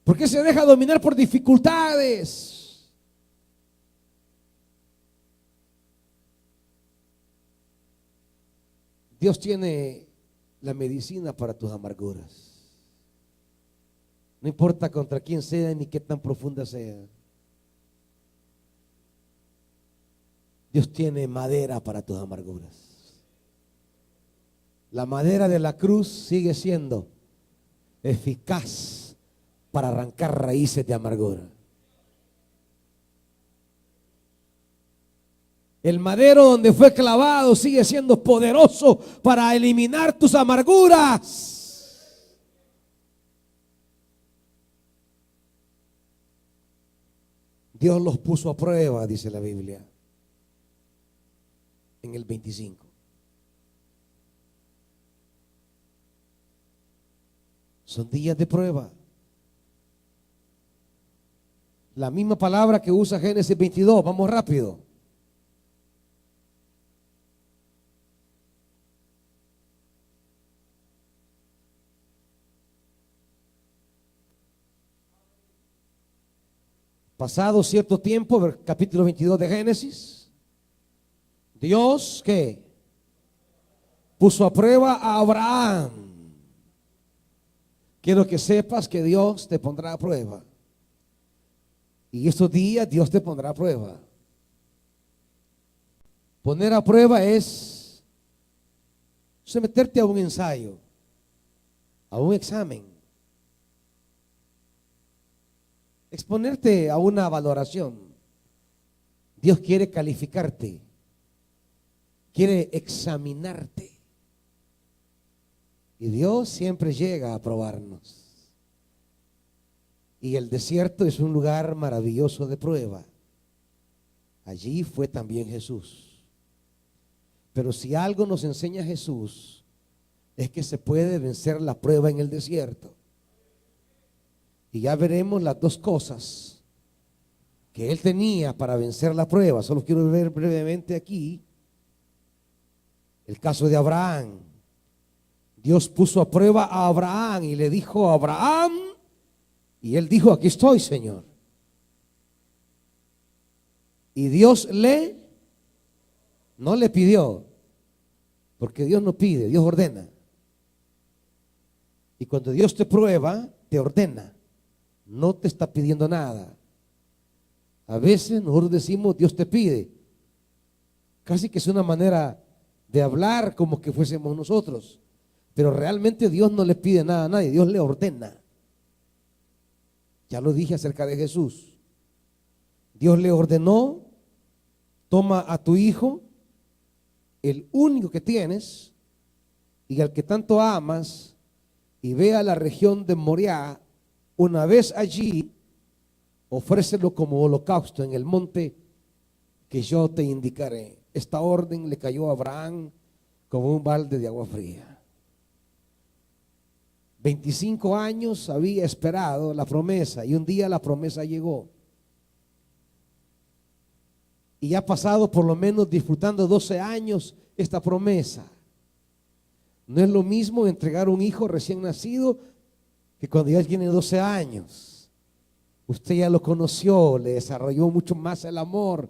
¿Por qué se deja dominar por dificultades? Dios tiene la medicina para tus amarguras. No importa contra quién sea ni qué tan profunda sea. Dios tiene madera para tus amarguras. La madera de la cruz sigue siendo eficaz para arrancar raíces de amargura. El madero donde fue clavado sigue siendo poderoso para eliminar tus amarguras. Dios los puso a prueba, dice la Biblia, en el 25. Son días de prueba. La misma palabra que usa Génesis 22, vamos rápido. Pasado cierto tiempo, capítulo 22 de Génesis, Dios, ¿qué? Puso a prueba a Abraham. Quiero que sepas que Dios te pondrá a prueba. Y estos días Dios te pondrá a prueba. Poner a prueba es someterte a un ensayo, a un examen, exponerte a una valoración. Dios quiere calificarte, quiere examinarte. Y Dios siempre llega a probarnos. Y el desierto es un lugar maravilloso de prueba. Allí fue también Jesús. Pero si algo nos enseña Jesús, es que se puede vencer la prueba en el desierto. Y ya veremos las dos cosas que Él tenía para vencer la prueba. Solo quiero ver brevemente aquí el caso de Abraham. Dios puso a prueba a Abraham y le dijo a Abraham, y él dijo: aquí estoy, Señor. Y Dios no le pidió, porque Dios no pide, Dios ordena. Y cuando Dios te prueba, te ordena, no te está pidiendo nada. A veces nosotros decimos: Dios te pide, casi que es una manera de hablar como que fuésemos nosotros. Pero realmente Dios no le pide nada a nadie, Dios le ordena. Ya lo dije acerca de Jesús. Dios le ordenó: toma a tu hijo, el único que tienes y al que tanto amas, y ve a la región de Moriah. Una vez allí, ofrécelo como holocausto en el monte que yo te indicaré. Esta orden le cayó a Abraham como un balde de agua fría. 25 años había esperado la promesa y un día la promesa llegó. Y ha pasado por lo menos disfrutando 12 años esta promesa. No es lo mismo entregar un hijo recién nacido que cuando ya tiene 12 años. Usted ya lo conoció, le desarrolló mucho más el amor.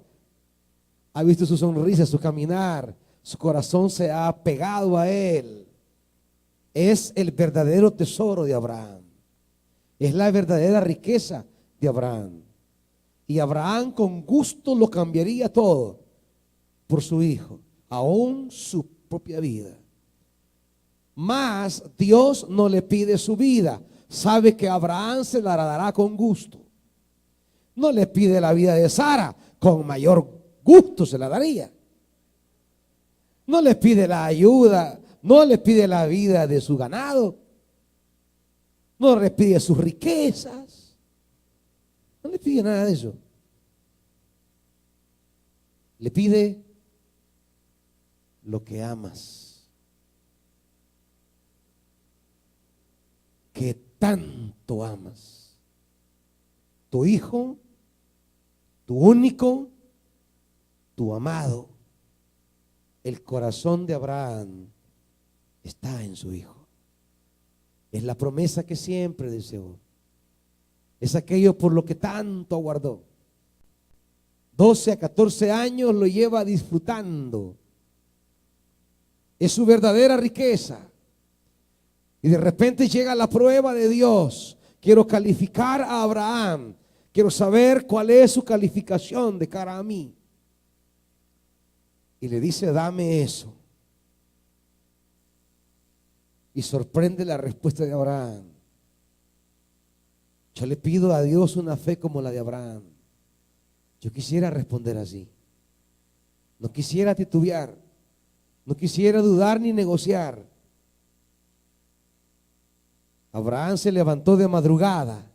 Ha visto su sonrisa, su caminar, su corazón se ha pegado a él. Es el verdadero tesoro de Abraham. Es la verdadera riqueza de Abraham. Y Abraham con gusto lo cambiaría todo por su hijo, aún su propia vida. Mas Dios no le pide su vida. Sabe que Abraham se la dará con gusto. No le pide la vida de Sara, con mayor gusto se la daría. No le pide la ayuda, no le pide la vida de su ganado, no le pide sus riquezas, no le pide nada de eso. Le pide lo que amas, que tanto amas. Tu hijo, tu único, tu amado. El corazón de Abraham está en su hijo. Es la promesa que siempre deseó. Es aquello por lo que tanto aguardó. 12 a 14 años lo lleva disfrutando. Es su verdadera riqueza. Y de repente llega la prueba de Dios. Quiero calificar a Abraham. Quiero saber cuál es su calificación de cara a mí. Y le dice, dame eso. Y sorprende la respuesta de Abraham. Yo le pido a Dios una fe como la de Abraham. Yo quisiera responder así. No quisiera titubear. No quisiera dudar ni negociar. Abraham se levantó de madrugada,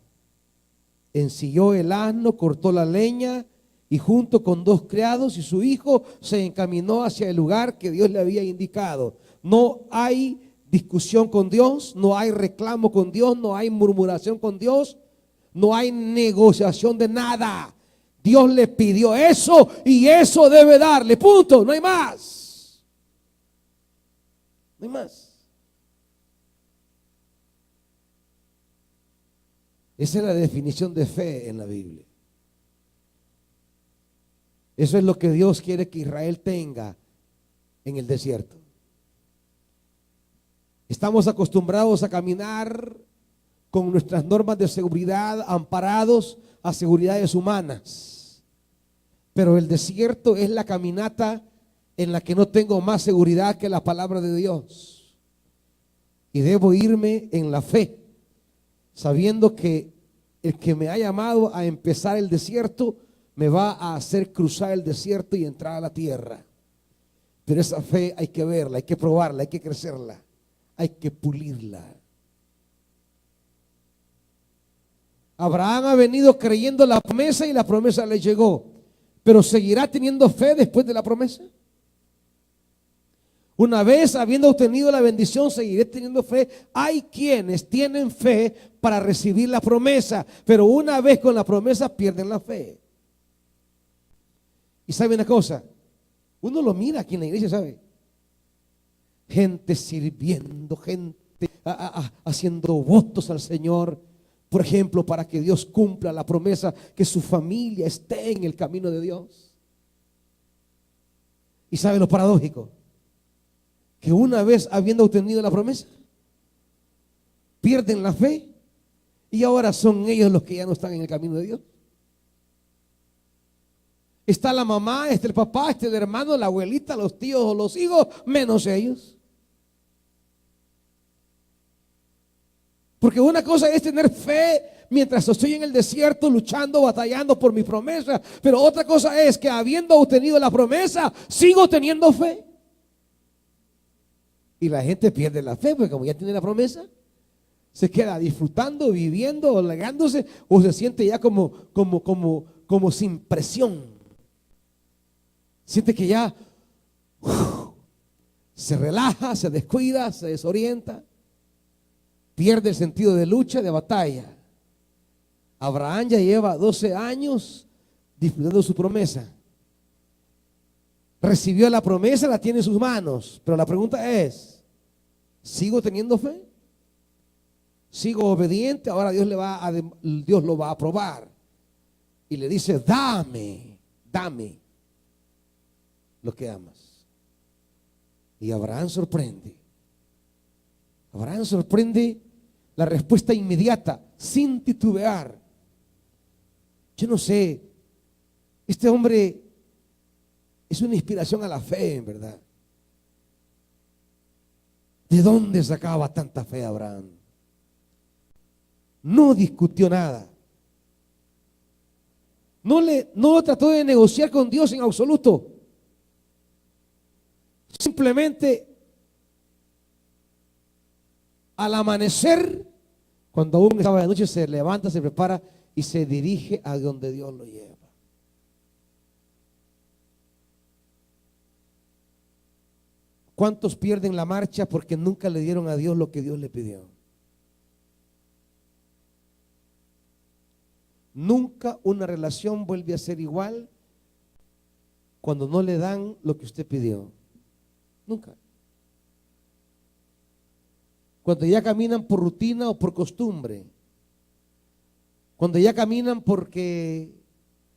ensilló el asno, cortó la leña y junto con 2 criados y su hijo se encaminó hacia el lugar que Dios le había indicado. No hay discusión con Dios, no hay reclamo con Dios, no hay murmuración con Dios, no hay negociación de nada. Dios le pidió eso y eso debe darle, punto, no hay más. No hay más. Esa es la definición de fe en la Biblia. Eso es lo que Dios quiere que Israel tenga en el desierto. Estamos acostumbrados a caminar con nuestras normas de seguridad amparados a seguridades humanas. Pero el desierto es la caminata en la que no tengo más seguridad que la palabra de Dios. Y debo irme en la fe, sabiendo que el que me ha llamado a empezar el desierto me va a hacer cruzar el desierto y entrar a la tierra. Pero esa fe hay que verla, hay que probarla, hay que crecerla, hay que pulirla. Abraham ha venido creyendo la promesa y la promesa le llegó, pero ¿seguirá teniendo fe después de la promesa? Una vez habiendo obtenido la bendición, seguiré teniendo fe. Hay quienes tienen fe para recibir la promesa, pero una vez con la promesa pierden la fe. Y sabe una cosa, uno lo mira aquí en la iglesia, ¿sabe? Gente sirviendo, gente haciendo votos al Señor, por ejemplo, para que Dios cumpla la promesa, que su familia esté en el camino de Dios. Y sabe lo paradójico, que una vez habiendo obtenido la promesa, pierden la fe y ahora son ellos los que ya no están en el camino de Dios. Está la mamá, está el papá, está el hermano, la abuelita, los tíos o los hijos, menos ellos. Porque una cosa es tener fe mientras estoy en el desierto luchando, batallando por mi promesa, pero otra cosa es que habiendo obtenido la promesa, sigo teniendo fe. Y la gente pierde la fe, porque como ya tiene la promesa, se queda disfrutando, viviendo, alegándose, o se siente ya como sin presión. Siente que ya se relaja, se descuida, se desorienta, pierde el sentido de lucha, de batalla. Abraham ya lleva 12 años disfrutando su promesa. Recibió la promesa, la tiene en sus manos, pero la pregunta es, ¿sigo teniendo fe? ¿Sigo obediente? Ahora Dios lo va a probar y le dice, dame lo que amas. Y Abraham sorprende la respuesta inmediata, sin titubear. Yo no sé, este hombre es una inspiración a la fe, en verdad. ¿De dónde sacaba tanta fe Abraham? No discutió nada. No trató de negociar con Dios en absoluto. Simplemente al amanecer, cuando aún estaba de noche, se levanta, se prepara y se dirige a donde Dios lo lleva. ¿Cuántos pierden la marcha porque nunca le dieron a Dios lo que Dios le pidió? Nunca una relación vuelve a ser igual cuando no le dan lo que usted pidió. Nunca. Cuando ya caminan por rutina o por costumbre. Cuando ya caminan porque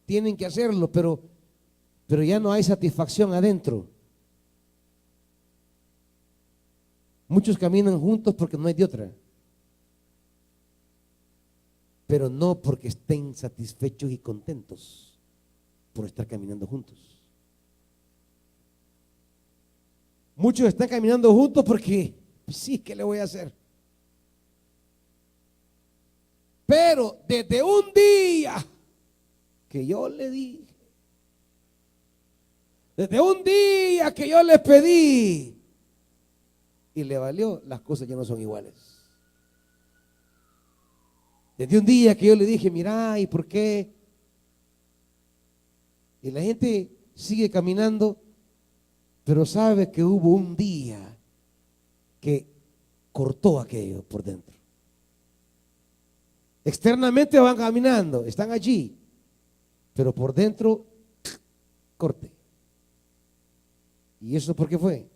tienen que hacerlo, pero ya no hay satisfacción adentro. Muchos caminan juntos porque no hay de otra, pero no porque estén satisfechos y contentos por estar caminando juntos. Muchos están caminando juntos porque, pues sí, ¿qué le voy a hacer? Pero desde un día que yo le dije, desde un día que yo le pedí y le valió, las cosas ya no son iguales. Desde un día que yo le dije, mira, ¿y por qué? Y la gente sigue caminando, pero sabe que hubo un día que cortó aquello por dentro. Externamente van caminando, están allí, pero por dentro, corte. ¿Y eso por qué fue?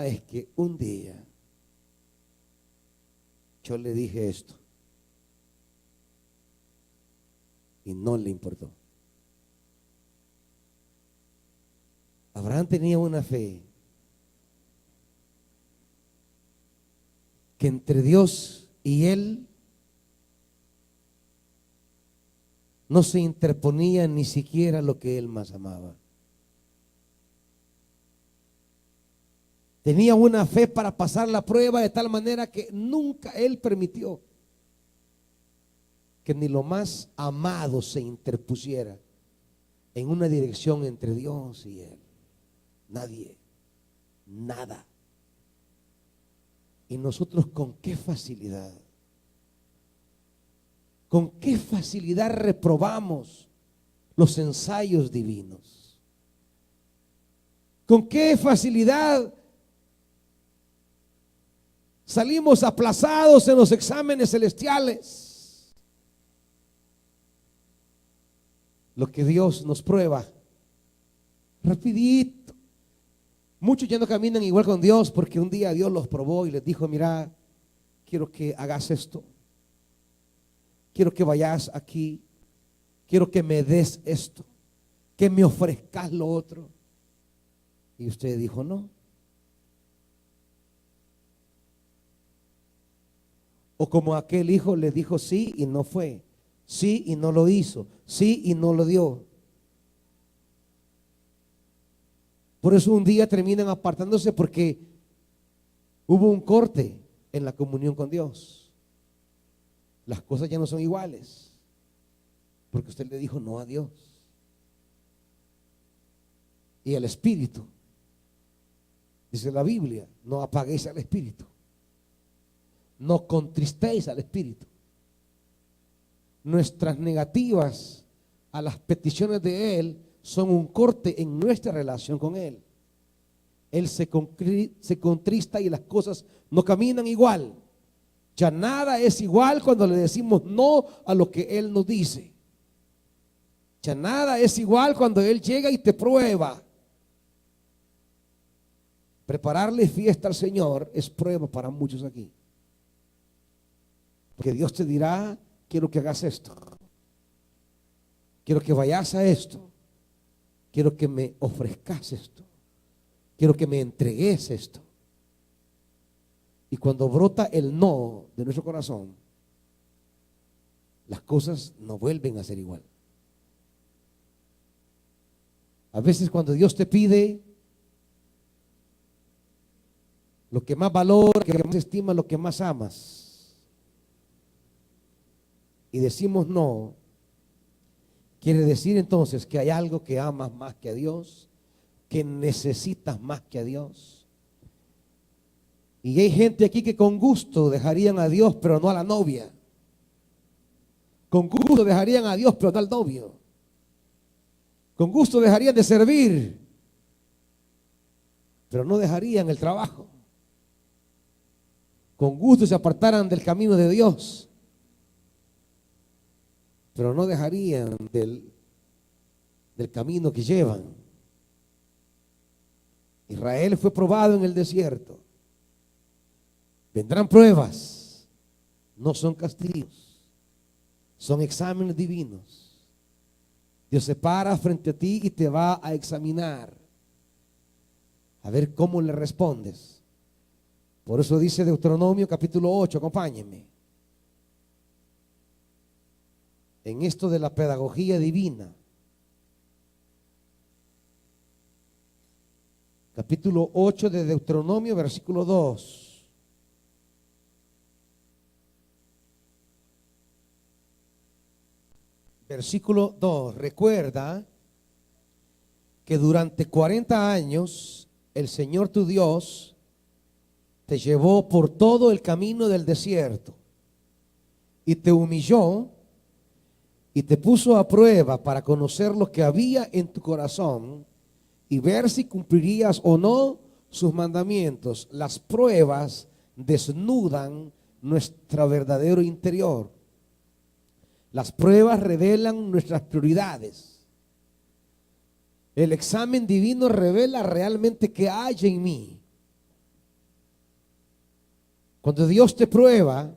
Es que un día yo le dije esto y no le importó. Abraham tenía una fe que entre Dios y él no se interponía ni siquiera lo que él más amaba. Tenía una fe para pasar la prueba de tal manera que nunca él permitió que ni lo más amado se interpusiera en una dirección entre Dios y él. Nadie, nada. Y nosotros con qué facilidad reprobamos los ensayos divinos. Con qué facilidad salimos aplazados en los exámenes celestiales. Lo que Dios nos prueba, rapidito. Muchos ya no caminan igual con Dios porque un día Dios los probó y les dijo, mira, quiero que hagas esto. Quiero que vayas aquí. Quiero que me des esto. Que me ofrezcas lo otro. Y usted dijo no. O como aquel hijo le dijo sí y no fue. Sí y no lo hizo. Sí y no lo dio. Por eso un día terminan apartándose porque hubo un corte en la comunión con Dios. Las cosas ya no son iguales porque usted le dijo no a Dios. Y el Espíritu, dice la Biblia, no apaguéis al Espíritu, no contristéis al Espíritu. Nuestras negativas a las peticiones de Él son un corte en nuestra relación con Él. Él se contrista y las cosas no caminan igual. Ya nada es igual cuando le decimos no a lo que Él nos dice. Ya nada es igual cuando Él llega y te prueba. Prepararle fiesta al Señor es prueba para muchos aquí. Porque Dios te dirá, quiero que hagas esto. Quiero que vayas a esto. Quiero que me ofrezcas esto. Quiero que me entregues esto. Y cuando brota el no de nuestro corazón, las cosas no vuelven a ser igual. A veces cuando Dios te pide lo que más valora, lo que más estima, lo que más amas, y decimos no, quiere decir entonces que hay algo que amas más que a Dios, que necesitas más que a Dios. Y hay gente aquí que con gusto dejarían a Dios, pero no a la novia. Con gusto dejarían a Dios, pero no al novio. Con gusto dejarían de servir, pero no dejarían el trabajo. Con gusto se apartaran del camino de Dios, pero no dejarían del camino que llevan. Israel fue probado en el desierto. Vendrán pruebas, no son castigos, son exámenes divinos. Dios se para frente a ti y te va a examinar, a ver cómo le respondes. Por eso dice Deuteronomio capítulo 8, acompáñenme. En esto de la pedagogía divina. Capítulo 8 de Deuteronomio, versículo 2. Versículo 2. Recuerda que durante 40 años el Señor tu Dios te llevó por todo el camino del desierto y te humilló y te puso a prueba para conocer lo que había en tu corazón y ver si cumplirías o no sus mandamientos. Las pruebas desnudan nuestro verdadero interior. Las pruebas revelan nuestras prioridades. El examen divino revela realmente qué hay en mí. Cuando Dios te prueba,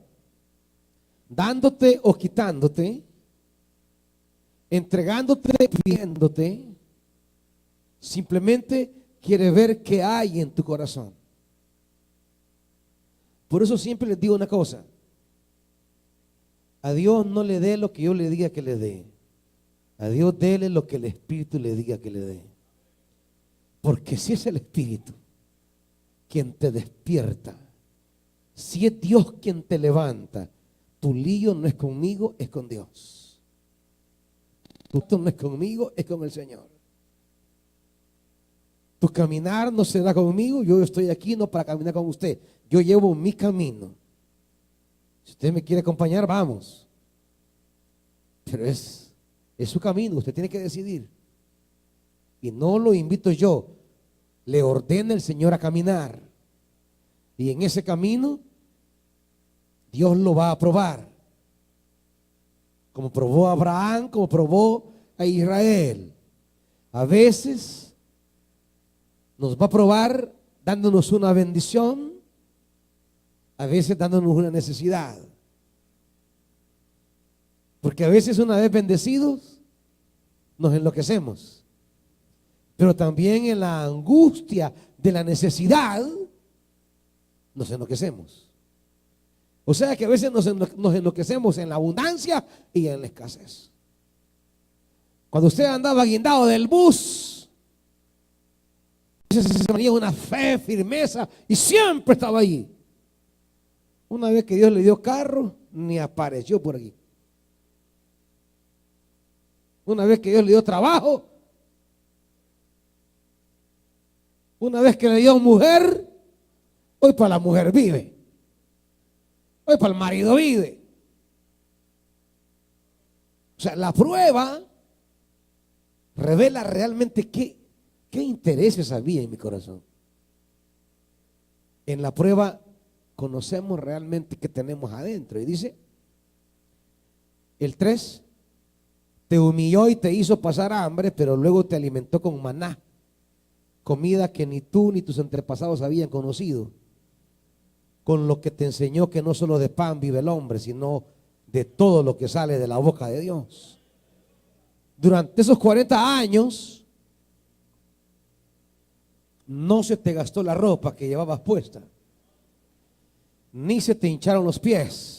dándote o quitándote, entregándote, viéndote, simplemente quiere ver qué hay en tu corazón. Por eso siempre les digo una cosa: a Dios no le dé lo que yo le diga que le dé. A Dios dele lo que el Espíritu le diga que le dé. Porque si es el Espíritu quien te despierta, si es Dios quien te levanta, tu lío no es conmigo, es con Dios. Tu lío no es conmigo, es con el Señor. Tu caminar no será conmigo, yo estoy aquí no para caminar con usted. Yo llevo mi camino. Si usted me quiere acompañar, vamos. Pero es su camino, usted tiene que decidir. Y no lo invito yo, le ordena el Señor a caminar. Y en ese camino, Dios lo va a probar. Como probó a Abraham, como probó a Israel. A veces nos va a probar dándonos una bendición, a veces dándonos una necesidad. Porque a veces una vez bendecidos nos enloquecemos, pero también en la angustia de la necesidad nos enloquecemos. O sea que a veces nos enloquecemos en la abundancia y en la escasez. Cuando usted andaba guindado del bus, se tenía una fe, firmeza y siempre estaba allí. Una vez que Dios le dio carro, ni apareció por aquí. Una vez que Dios le dio trabajo, una vez que le dio mujer, hoy para la mujer vive, hoy para el marido vive. O sea, la prueba revela realmente qué intereses había en mi corazón. En la prueba conocemos realmente qué tenemos adentro. Y dice el 3: te humilló y te hizo pasar hambre, pero luego te alimentó con maná, comida que ni tú ni tus antepasados habían conocido, con lo que te enseñó que no solo de pan vive el hombre, sino de todo lo que sale de la boca de Dios. Durante esos 40 años no se te gastó la ropa que llevabas puesta, ni se te hincharon los pies.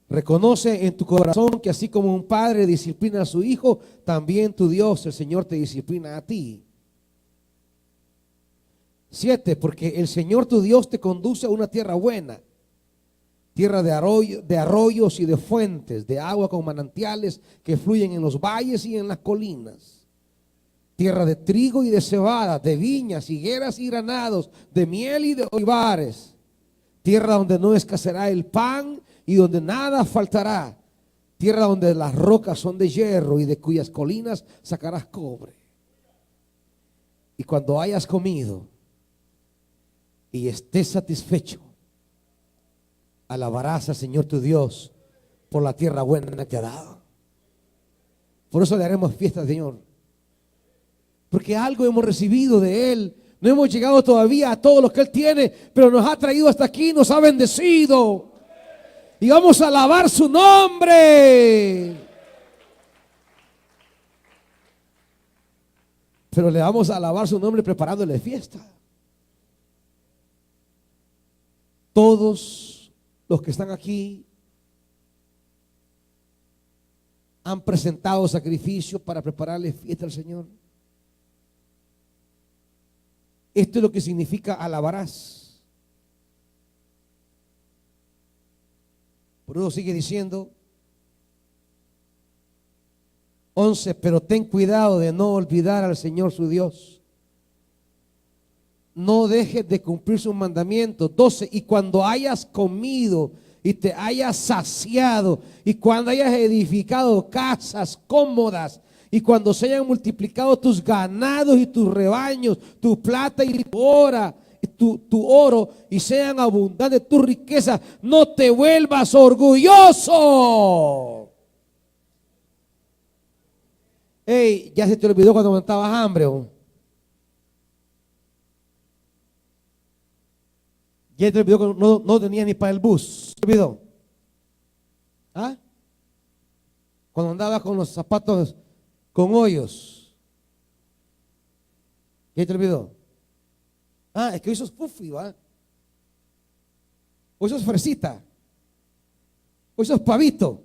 Reconoce en tu corazón que así como un padre disciplina a su hijo, también tu Dios, el Señor, te disciplina a ti. 7, porque el Señor tu Dios te conduce a una tierra buena, tierra de arroyos y de fuentes, de agua con manantiales que fluyen en los valles y en las colinas. Tierra de trigo y de cebada, de viñas, higueras y granados, de miel y de olivares. Tierra donde no escaseará el pan y donde nada faltará. Tierra donde las rocas son de hierro y de cuyas colinas sacarás cobre. Y cuando hayas comido y estés satisfecho, alabarás al Señor tu Dios por la tierra buena que ha dado. Por eso le haremos fiesta al Señor. Porque algo hemos recibido de Él. No hemos llegado todavía a todo lo que Él tiene, pero nos ha traído hasta aquí, nos ha bendecido. Y vamos a alabar su nombre. Pero le vamos a alabar su nombre preparándole fiesta. Todos los que están aquí han presentado sacrificio para prepararle fiesta al Señor. Esto es lo que significa alabarás. Por eso sigue diciendo 11, pero ten cuidado de no olvidar al Señor su Dios. No dejes de cumplir sus mandamientos. 12, y cuando hayas comido y te hayas saciado, y cuando hayas edificado casas cómodas, y cuando se hayan multiplicado tus ganados y tus rebaños, tu plata y tu oro, y sean abundantes tus riquezas, no te vuelvas orgulloso. Ey, ya se te olvidó cuando aguantabas hambre, ¿o? Ya te olvidó cuando no tenías ni para el bus. ¿Se olvidó? ¿Ah? Cuando andabas con los zapatos con hoyos. ¿Ya te olvidó? Ah, es que hoy sos puffy, ¿va? Hoy sos fresita. Hoy sos pavito.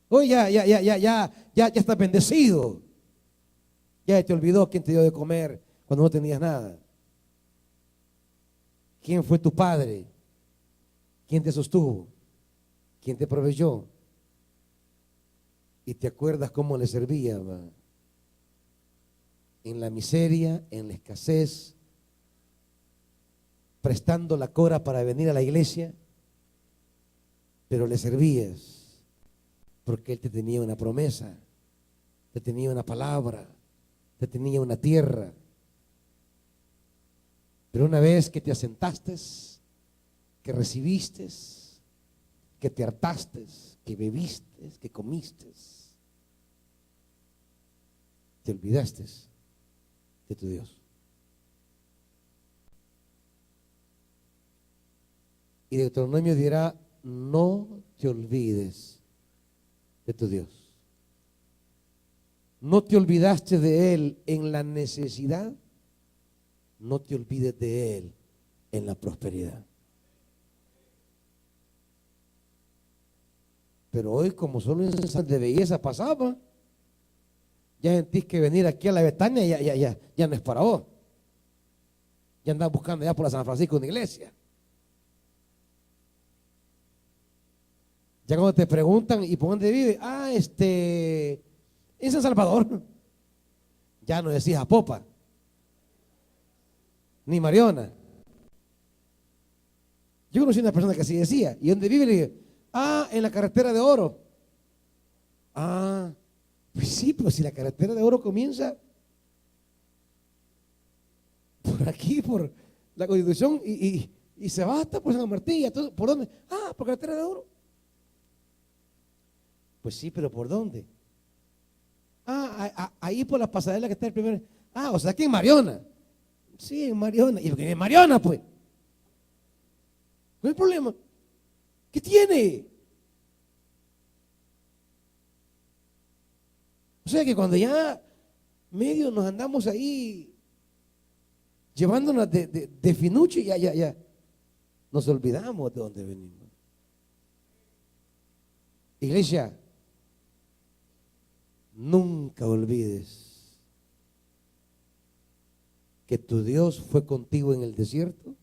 Hoy ya estás bendecido. Ya te olvidó quién te dio de comer cuando no tenías nada. ¿Quién fue tu padre? ¿Quién te sostuvo? ¿Quién te proveyó? Y te acuerdas cómo le servía, ¿va? En la miseria, en la escasez, prestando la cora para venir a la iglesia, pero le servías porque Él te tenía una promesa, te tenía una palabra, te tenía una tierra. Pero una vez que te asentaste, que recibiste, que te hartaste, que bebiste, que comiste, te olvidaste de tu Dios. Y Deuteronomio dirá: no te olvides de tu Dios. No te olvidaste de Él en la necesidad, no te olvides de Él en la prosperidad. Pero hoy, como solo en de belleza pasaba, ya sentís que venir aquí a la Betania ya no es para vos. Ya andás buscando ya por la San Francisco una iglesia. Ya cuando te preguntan, ¿y por dónde vive? En San Salvador. Ya no decís Apopa, ni Mariona. Yo conocí una persona que así decía. ¿Y dónde vive? Le dije, en la carretera de Oro. Pues sí, pero si la carretera de Oro comienza por aquí, por la Constitución, y se va hasta por San Martín. ¿Por dónde? Por carretera de Oro. Pues sí, pero ¿por dónde? Ahí por la pasarela que está el primero. O sea, aquí en Mariona. Sí, en Mariona. ¿Y en Mariona, pues? ¿Cuál es el problema? ¿Qué tiene? O sea que cuando ya medio nos andamos ahí llevándonos de finuche, ya nos olvidamos de dónde venimos. Iglesia, nunca olvides que tu Dios fue contigo en el desierto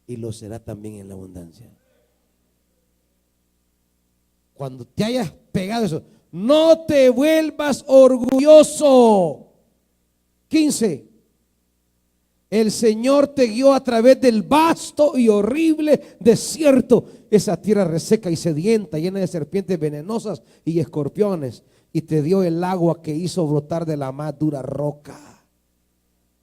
y lo será también en la abundancia. Cuando te hayas pegado eso, no te vuelvas orgulloso. 15. El Señor te guió a través del vasto y horrible desierto, esa tierra reseca y sedienta, llena de serpientes venenosas y escorpiones, y te dio el agua que hizo brotar de la más dura roca.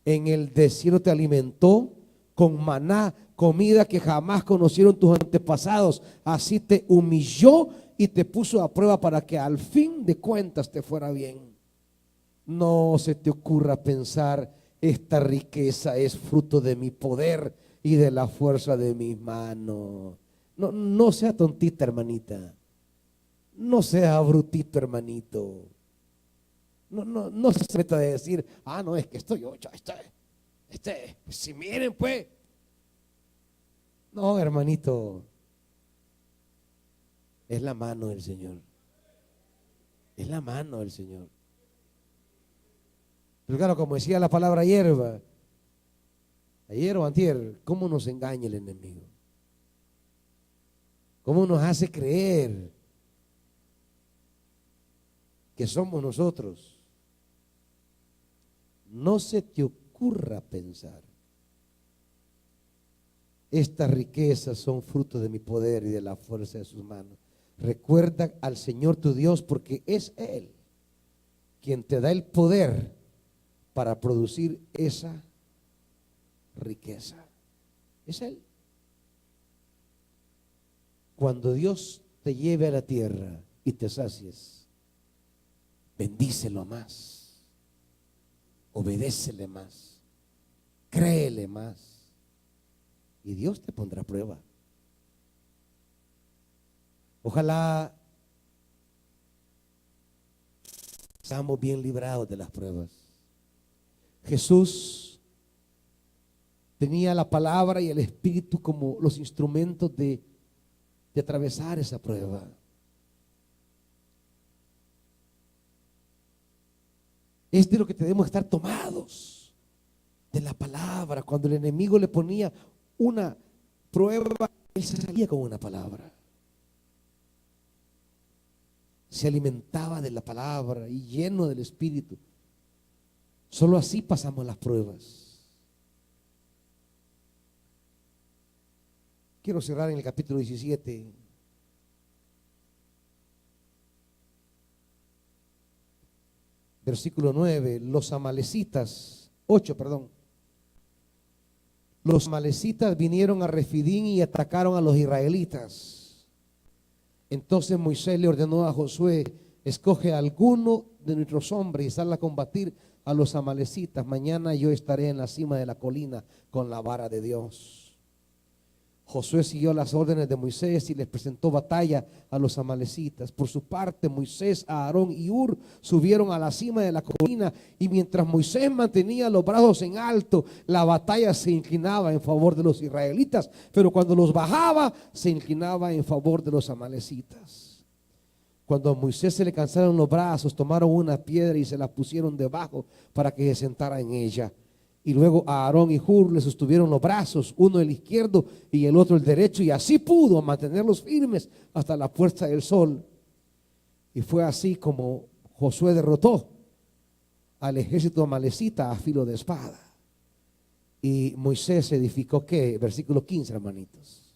En el desierto te alimentó con maná comida que jamás conocieron tus antepasados. Así te humilló y te puso a prueba para que al fin de cuentas te fuera bien. No se te ocurra pensar: esta riqueza es fruto de mi poder y de la fuerza de mis manos. No, no sea tontita, hermanita. No sea brutito, hermanito. No se trata de decir: ah, no, es que estoy yo, si miren pues. No, hermanito. Es la mano del Señor. Es la mano del Señor. Pero claro, como decía la palabra ayer o antier, ¿cómo nos engaña el enemigo? ¿Cómo nos hace creer que somos nosotros? No se te ocurra pensar: estas riquezas son fruto de mi poder y de la fuerza de sus manos. Recuerda al Señor tu Dios, porque es Él quien te da el poder para producir esa riqueza. Es Él. Cuando Dios te lleve a la tierra y te sacies, bendícelo más, obedécele más, créele más, y Dios te pondrá a prueba. Ojalá seamos bien librados de las pruebas. Jesús tenía la palabra y el Espíritu como los instrumentos de atravesar esa prueba. Es de lo que tenemos que estar tomados, de la palabra. Cuando el enemigo le ponía una prueba, él se salía con una palabra. Se alimentaba de la palabra y lleno del Espíritu. Solo así pasamos las pruebas. Quiero cerrar en el capítulo 17. Versículo 9. Los amalecitas, 8, perdón. Los amalecitas vinieron a Refidín y atacaron a los israelitas. Entonces Moisés le ordenó a Josué: escoge a alguno de nuestros hombres y sal a combatir a los amalecitas. Mañana yo estaré en la cima de la colina con la vara de Dios. Josué siguió las órdenes de Moisés y les presentó batalla a los amalecitas. Por su parte, Moisés, Aarón y Hur subieron a la cima de la colina, y mientras Moisés mantenía los brazos en alto, la batalla se inclinaba en favor de los israelitas, pero cuando los bajaba, se inclinaba en favor de los amalecitas. Cuando a Moisés se le cansaron los brazos, tomaron una piedra y se la pusieron debajo para que se sentara en ella. Y luego a Aarón y Hur le sostuvieron los brazos, uno el izquierdo y el otro el derecho, y así pudo mantenerlos firmes hasta la puesta del sol. Y fue así como Josué derrotó al ejército amalecita a filo de espada. Y Moisés edificó, ¿qué? Versículo 15, hermanitos.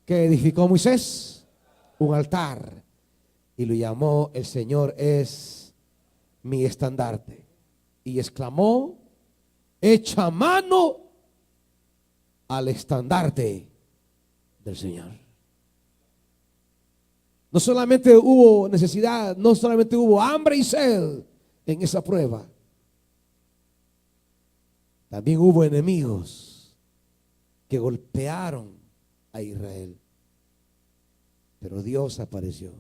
¿Qué edificó Moisés? Un altar. Y lo llamó: el Señor es mi estandarte. Y exclamó: echa mano al estandarte del Señor. No solamente hubo necesidad, no solamente hubo hambre y sed en esa prueba, también hubo enemigos que golpearon a Israel. Pero Dios apareció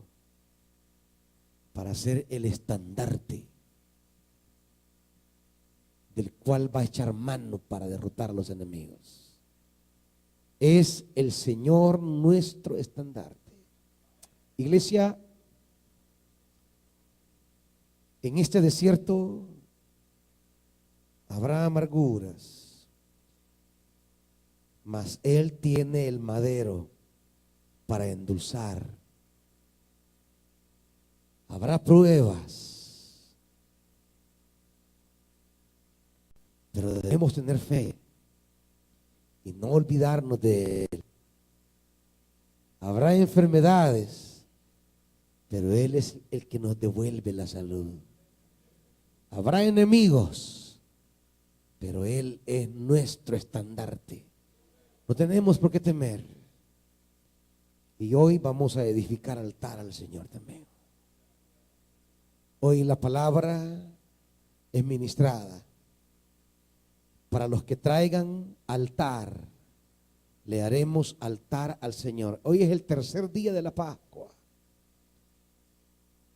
para ser el estandarte del cual va a echar mano para derrotar a los enemigos. Es el Señor nuestro estandarte. Iglesia, en este desierto habrá amarguras, mas Él tiene el madero para endulzar. Habrá pruebas, pero debemos tener fe y no olvidarnos de Él. Habrá enfermedades, pero Él es el que nos devuelve la salud. Habrá enemigos, pero Él es nuestro estandarte. No tenemos por qué temer. Y hoy vamos a edificar altar al Señor también. Hoy la palabra es ministrada para los que traigan altar. Le haremos altar al Señor. Hoy es el tercer día de la Pascua,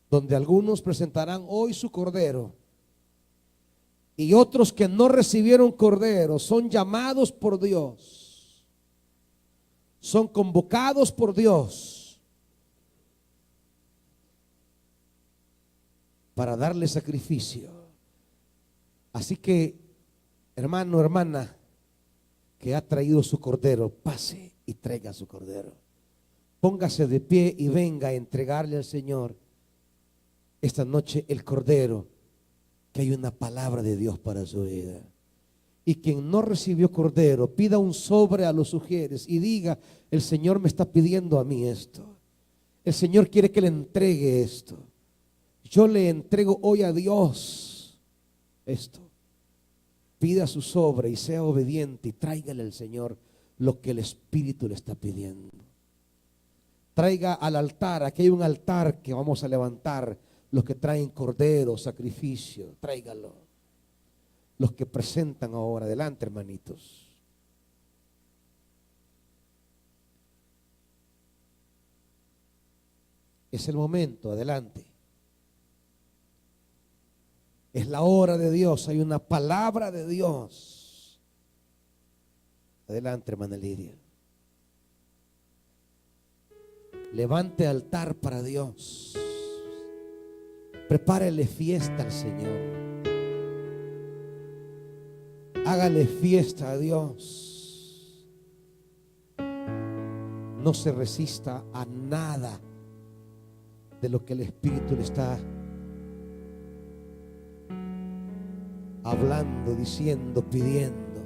donde algunos presentarán hoy su cordero, y otros que no recibieron cordero son llamados por Dios, son convocados por Dios para darle sacrificio. Así que, hermano, hermana, que ha traído su cordero, pase y traiga su cordero. Póngase de pie y venga a entregarle al Señor esta noche el cordero, que hay una palabra de Dios para su vida. Y quien no recibió cordero, pida un sobre a los sugieres y diga: el Señor me está pidiendo a mí esto. El Señor quiere que le entregue esto. Yo le entrego hoy a Dios esto. Pida su sobre y sea obediente y tráigale al Señor lo que el Espíritu le está pidiendo. Traiga al altar, aquí hay un altar que vamos a levantar. Los que traen cordero, sacrificio, tráigalo. Los que presentan ahora, adelante, hermanitos. Es el momento, adelante. Es la hora de Dios, hay una palabra de Dios. Adelante, hermana Lidia. Levante altar para Dios. Prepárele fiesta al Señor. Hágale fiesta a Dios. No se resista a nada de lo que el Espíritu le está hablando, diciendo, pidiendo.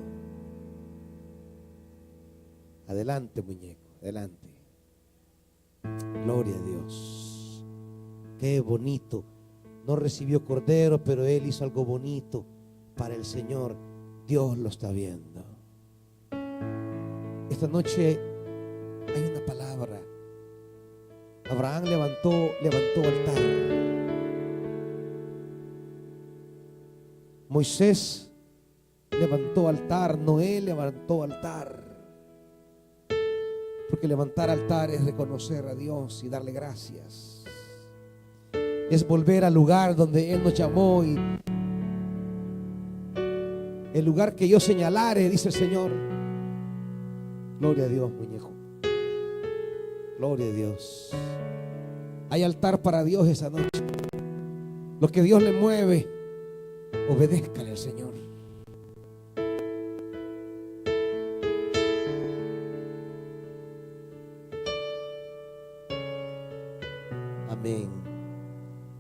Adelante, muñeco, adelante. Gloria a Dios. Qué bonito. No recibió cordero, pero él hizo algo bonito para el Señor. Dios lo está viendo. Esta noche hay una palabra. Abraham levantó altar. Moisés levantó altar. Noé levantó altar. Porque levantar altar es reconocer a Dios y darle gracias. Es volver al lugar donde Él nos llamó, y el lugar que yo señalare, dice el Señor. Gloria a Dios, muñeco. Gloria a Dios. Hay altar para Dios esa noche. Lo que Dios le mueve, obedézcale al Señor. Amén.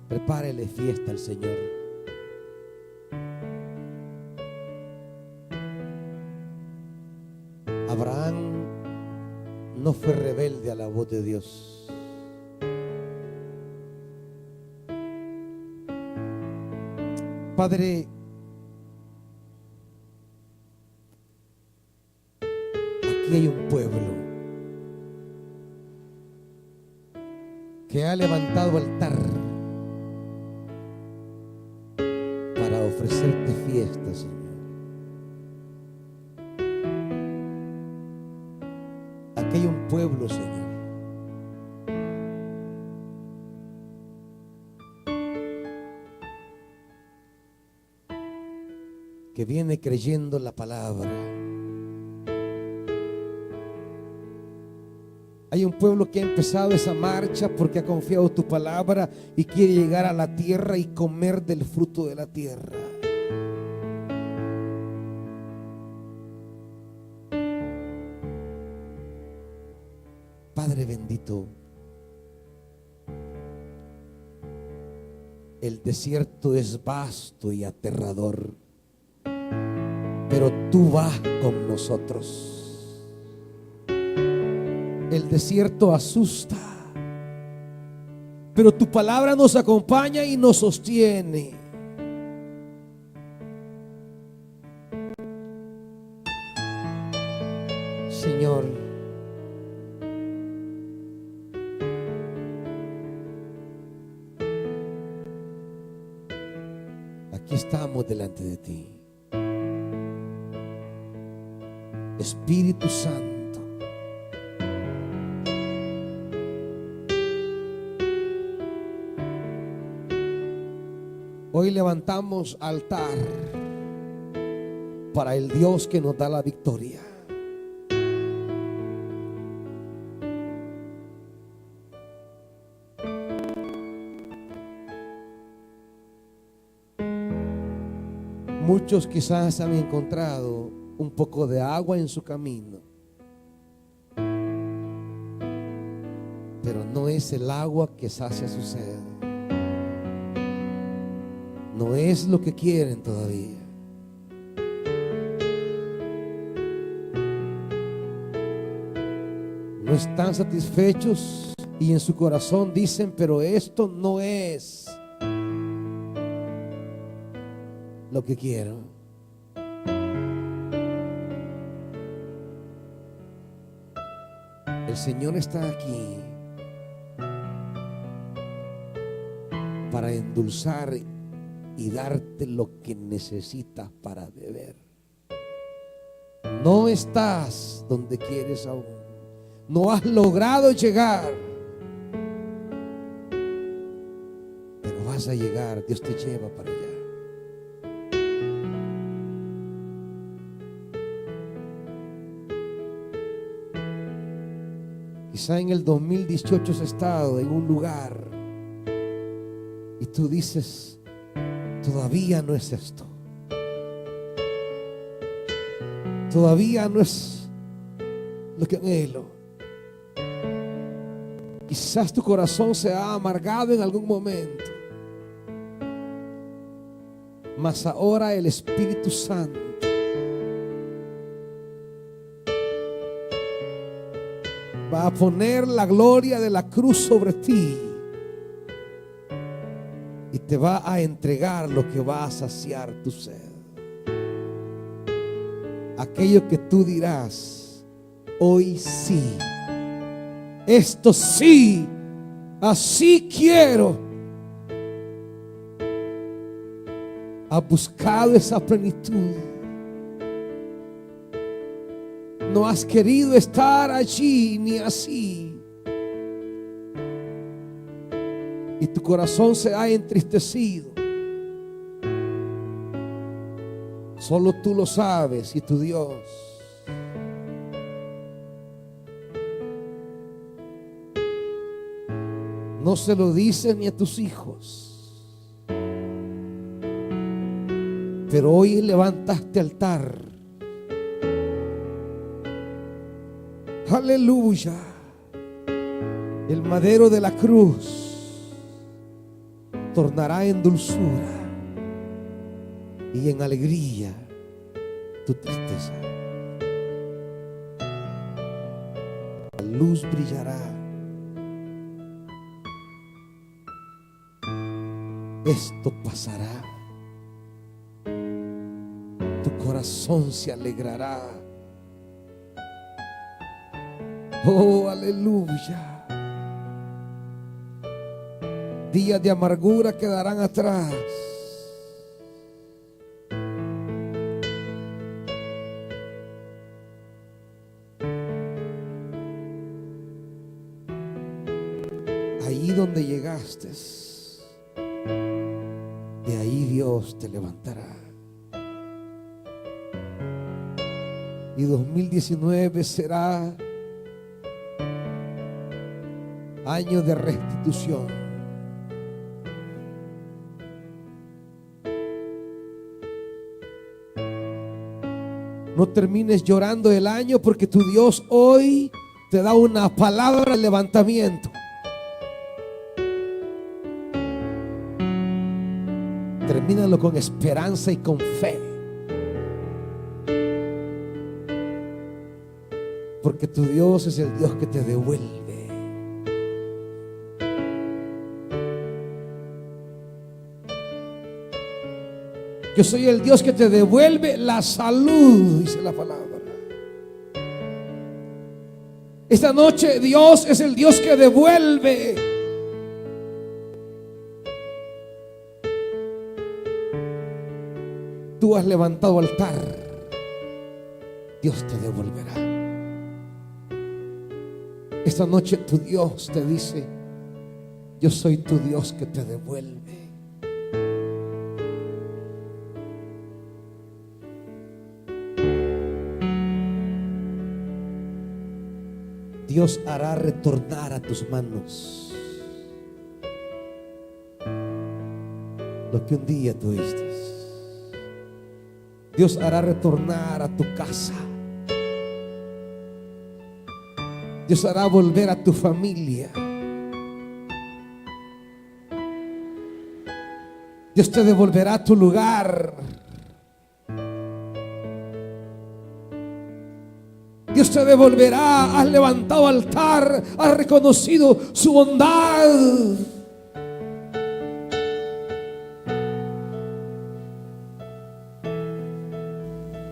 Prepárele fiesta al Señor. Abraham no fue rebelde a la voz de Dios. Padre, aquí hay un pueblo que ha levantado altar para ofrecerte fiesta, Señor. Aquí hay un pueblo, Señor, que viene creyendo la palabra. Hay un pueblo que ha empezado esa marcha porque ha confiado en tu palabra y quiere llegar a la tierra y comer del fruto de la tierra. Padre bendito, el desierto es vasto y aterrador, pero tú vas con nosotros. El desierto asusta, pero tu palabra nos acompaña y nos sostiene. Señor, estamos delante de ti. Espíritu Santo, hoy levantamos altar para el Dios que nos da la victoria. Muchos quizás han encontrado un poco de agua en su camino, pero no es el agua que sacia su sed. No es lo que quieren todavía. No están satisfechos y en su corazón dicen, pero esto no es lo que quiero. El Señor está aquí para endulzar y darte lo que necesitas para beber. No estás donde quieres aún. No has logrado llegar, pero vas a llegar. Dios te lleva para allá. Quizá en el 2018 has estado en un lugar y tú dices, todavía no es esto. Todavía no es lo que anhelo. Quizás tu corazón se ha amargado en algún momento, mas ahora el Espíritu Santo va a poner la gloria de la cruz sobre ti y te va a entregar lo que va a saciar tu sed. Aquello que tú dirás, hoy sí, esto sí, así quiero. Has buscado esa plenitud. No has querido estar allí ni así. Y tu corazón se ha entristecido. Solo tú lo sabes y tu Dios. No se lo dices ni a tus hijos. Pero hoy levantaste altar. Aleluya. El madero de la cruz tornará en dulzura y en alegría tu tristeza. La luz brillará. Esto pasará. Tu corazón se alegrará. Oh, aleluya. Días de amargura quedarán atrás. Ahí donde llegaste, de ahí Dios te levantará. Y 2019 será año de restitución. No termines llorando el año, porque tu Dios hoy te da una palabra de levantamiento. Termínalo con esperanza y con fe, porque tu Dios es el Dios que te devuelve. Yo soy el Dios que te devuelve la salud, dice la palabra. Esta noche Dios es el Dios que devuelve. tú has levantado altar, Dios te devolverá. Esta noche tu Dios te dice: yo soy tu Dios que te devuelve. Dios hará retornar a tus manos lo que un día tuviste. Dios hará retornar a tu casa. Dios hará volver a tu familia. Dios te devolverá a tu lugar. Dios te devolverá. Has levantado altar, has reconocido su bondad.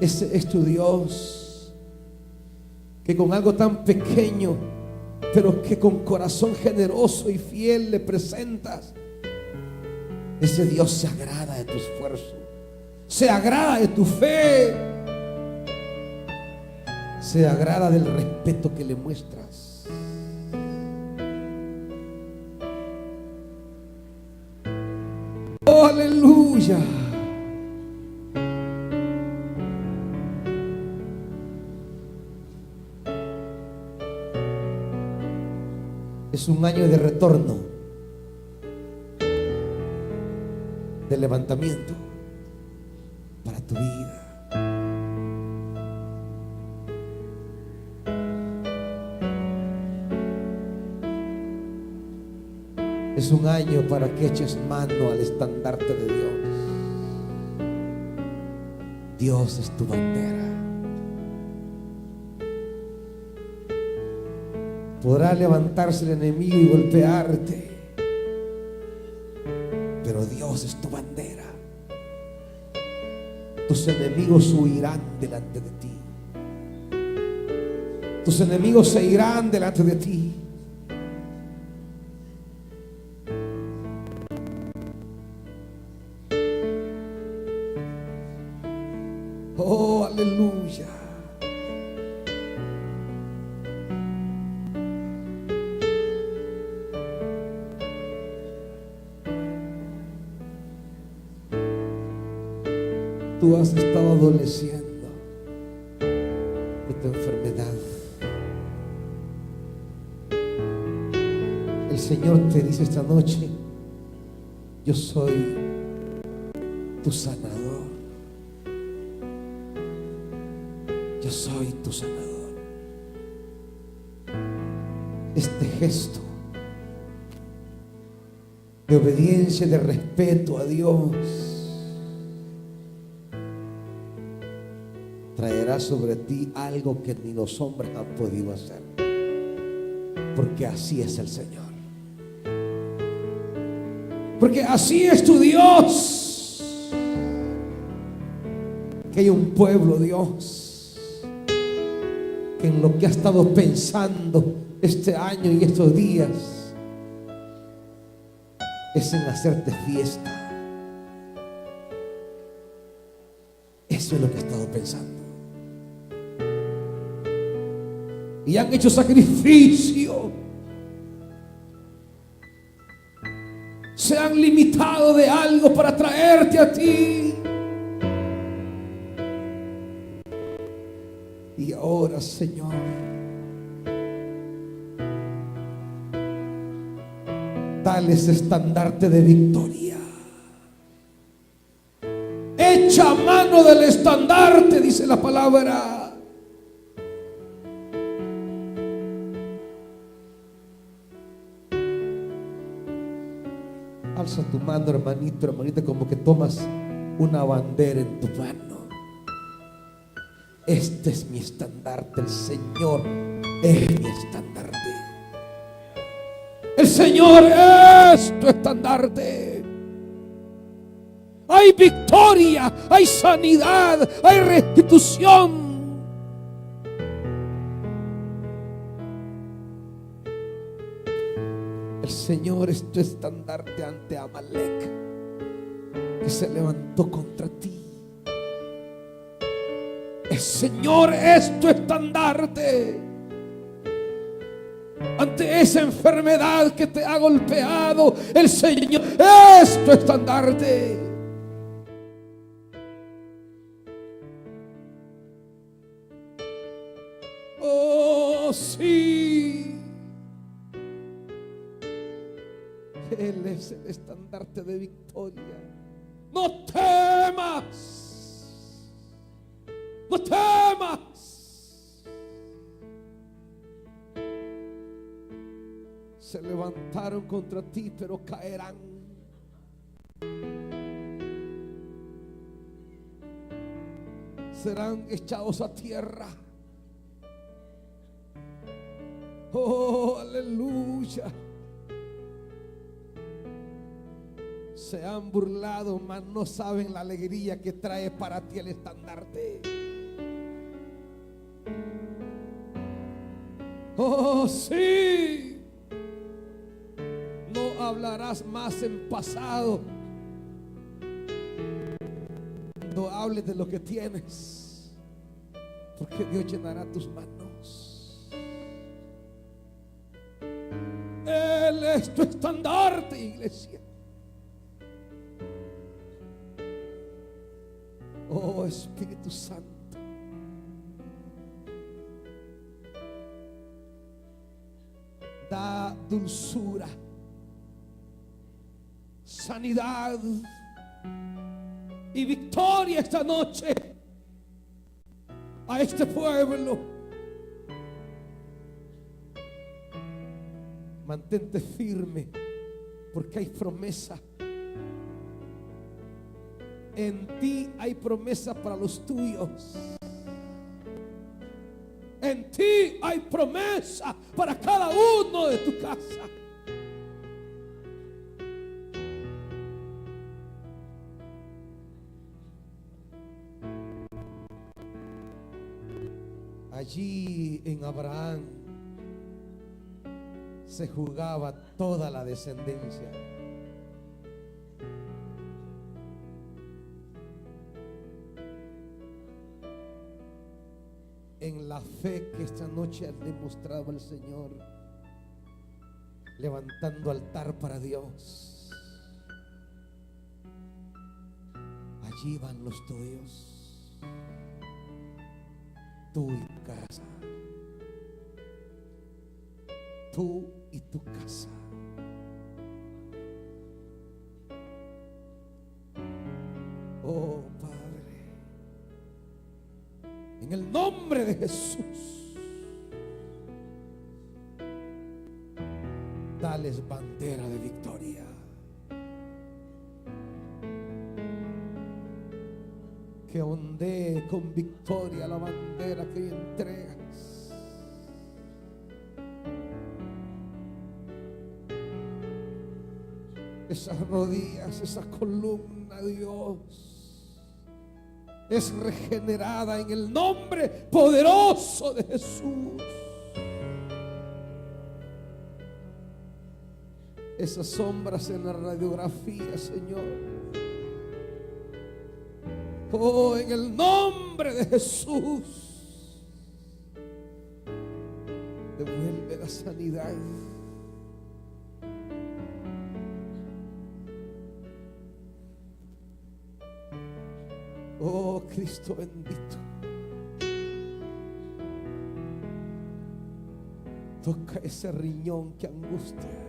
Ese es tu Dios, que con algo tan pequeño, pero que con corazón generoso y fiel le presentas. Ese Dios se agrada de tu esfuerzo, se agrada de tu fe, se agrada del respeto que le muestras. Oh, aleluya. Es un año de retorno, de levantamiento para tu vida. Es un año para que eches mano al estandarte de Dios. Dios es tu bandera. Podrá levantarse el enemigo y golpearte, pero Dios es tu bandera. Tus enemigos huirán delante de ti. Tus enemigos se irán delante de ti. Oh, aleluya. Tú has estado adoleciendo de tu enfermedad. El Señor te dice esta noche: yo soy tu sanador. Yo soy tu sanador. Este gesto de obediencia, de respeto a Dios, traerá sobre ti algo que ni los hombres han podido hacer, porque así es el Señor, porque así es tu Dios. Que hay un pueblo, Dios, que en lo que ha estado pensando este año y estos días es en hacerte fiesta. Eso es lo que ha estado pensando. Y han hecho sacrificio, se han limitado de algo para traerte a ti. Y ahora, Señor, dales estandarte de victoria. Echa mano del estandarte, dice la palabra. Alza tu mano, hermanito, hermanita, como que tomas una bandera en tu mano. Este es mi estandarte, el Señor es mi estandarte. El Señor es tu estandarte. Hay victoria, hay sanidad, hay restitución. El Señor es tu estandarte ante Amalek, que se levantó contra ti. Señor, es tu estandarte. Ante esa enfermedad que te ha golpeado, el Señor es tu estandarte. Oh, sí. Él es el estandarte de victoria. No temas. No temas. Se levantaron contra ti, pero caerán. Serán echados a tierra. Oh, aleluya. Se han burlado, mas no saben la alegría que trae para ti el estandarte. Oh, sí. No hablarás más en pasado. No hables de lo que tienes, porque Dios llenará tus manos. Él es tu estandarte, iglesia. Oh, Espíritu Santo. Da dulzura, sanidad y victoria esta noche a este pueblo. Mantente firme, porque hay promesa. En ti hay promesa para los tuyos. En ti hay promesa para cada uno de tu casa. Allí en Abraham se jugaba toda la descendencia. En la fe que esta noche has demostrado al Señor, levantando altar para Dios. Allí van los tuyos, tú y tu casa, tú y tu casa. Oh Padre, en el nombre de Jesús, dales bandera de victoria. Que ondee con victoria la bandera que hoy entregas. Esas rodillas, esa columna, Dios, es regenerada en el nombre poderoso de Jesús. Esas sombras en la radiografía, Señor, oh, en el nombre de Jesús, devuelve la sanidad. Oh, Cristo bendito, toca ese riñón que angustia.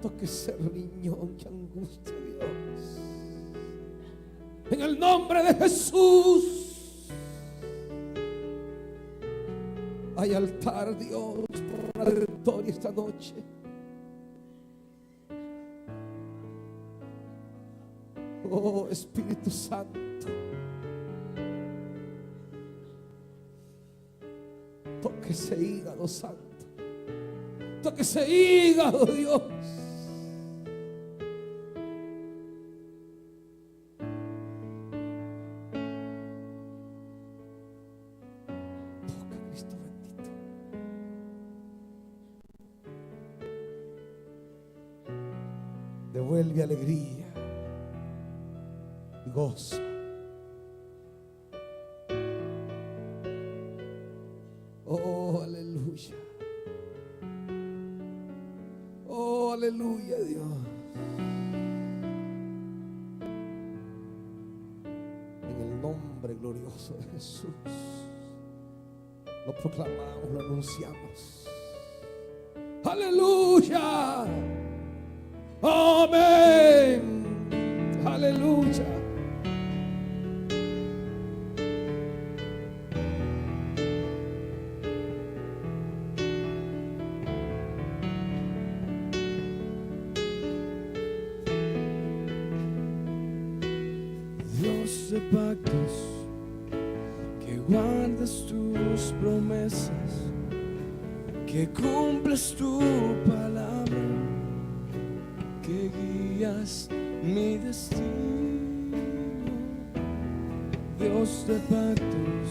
Toca ese riñón que angustia, Dios. En el nombre de Jesús, hay altar, Dios, por la victoria esta noche. Oh, Espíritu Santo, toque ese hígado santo, toque ese hígado, Dios. Toca, Cristo bendito. Devuelve alegría y gozo. aleluya, Dios. En el nombre glorioso de Jesús lo proclamamos, lo anunciamos. Aleluya. Amén. Aleluya. Dios de pactos, que guardas tus promesas, que cumples tu palabra, que guías mi destino. Dios de pactos,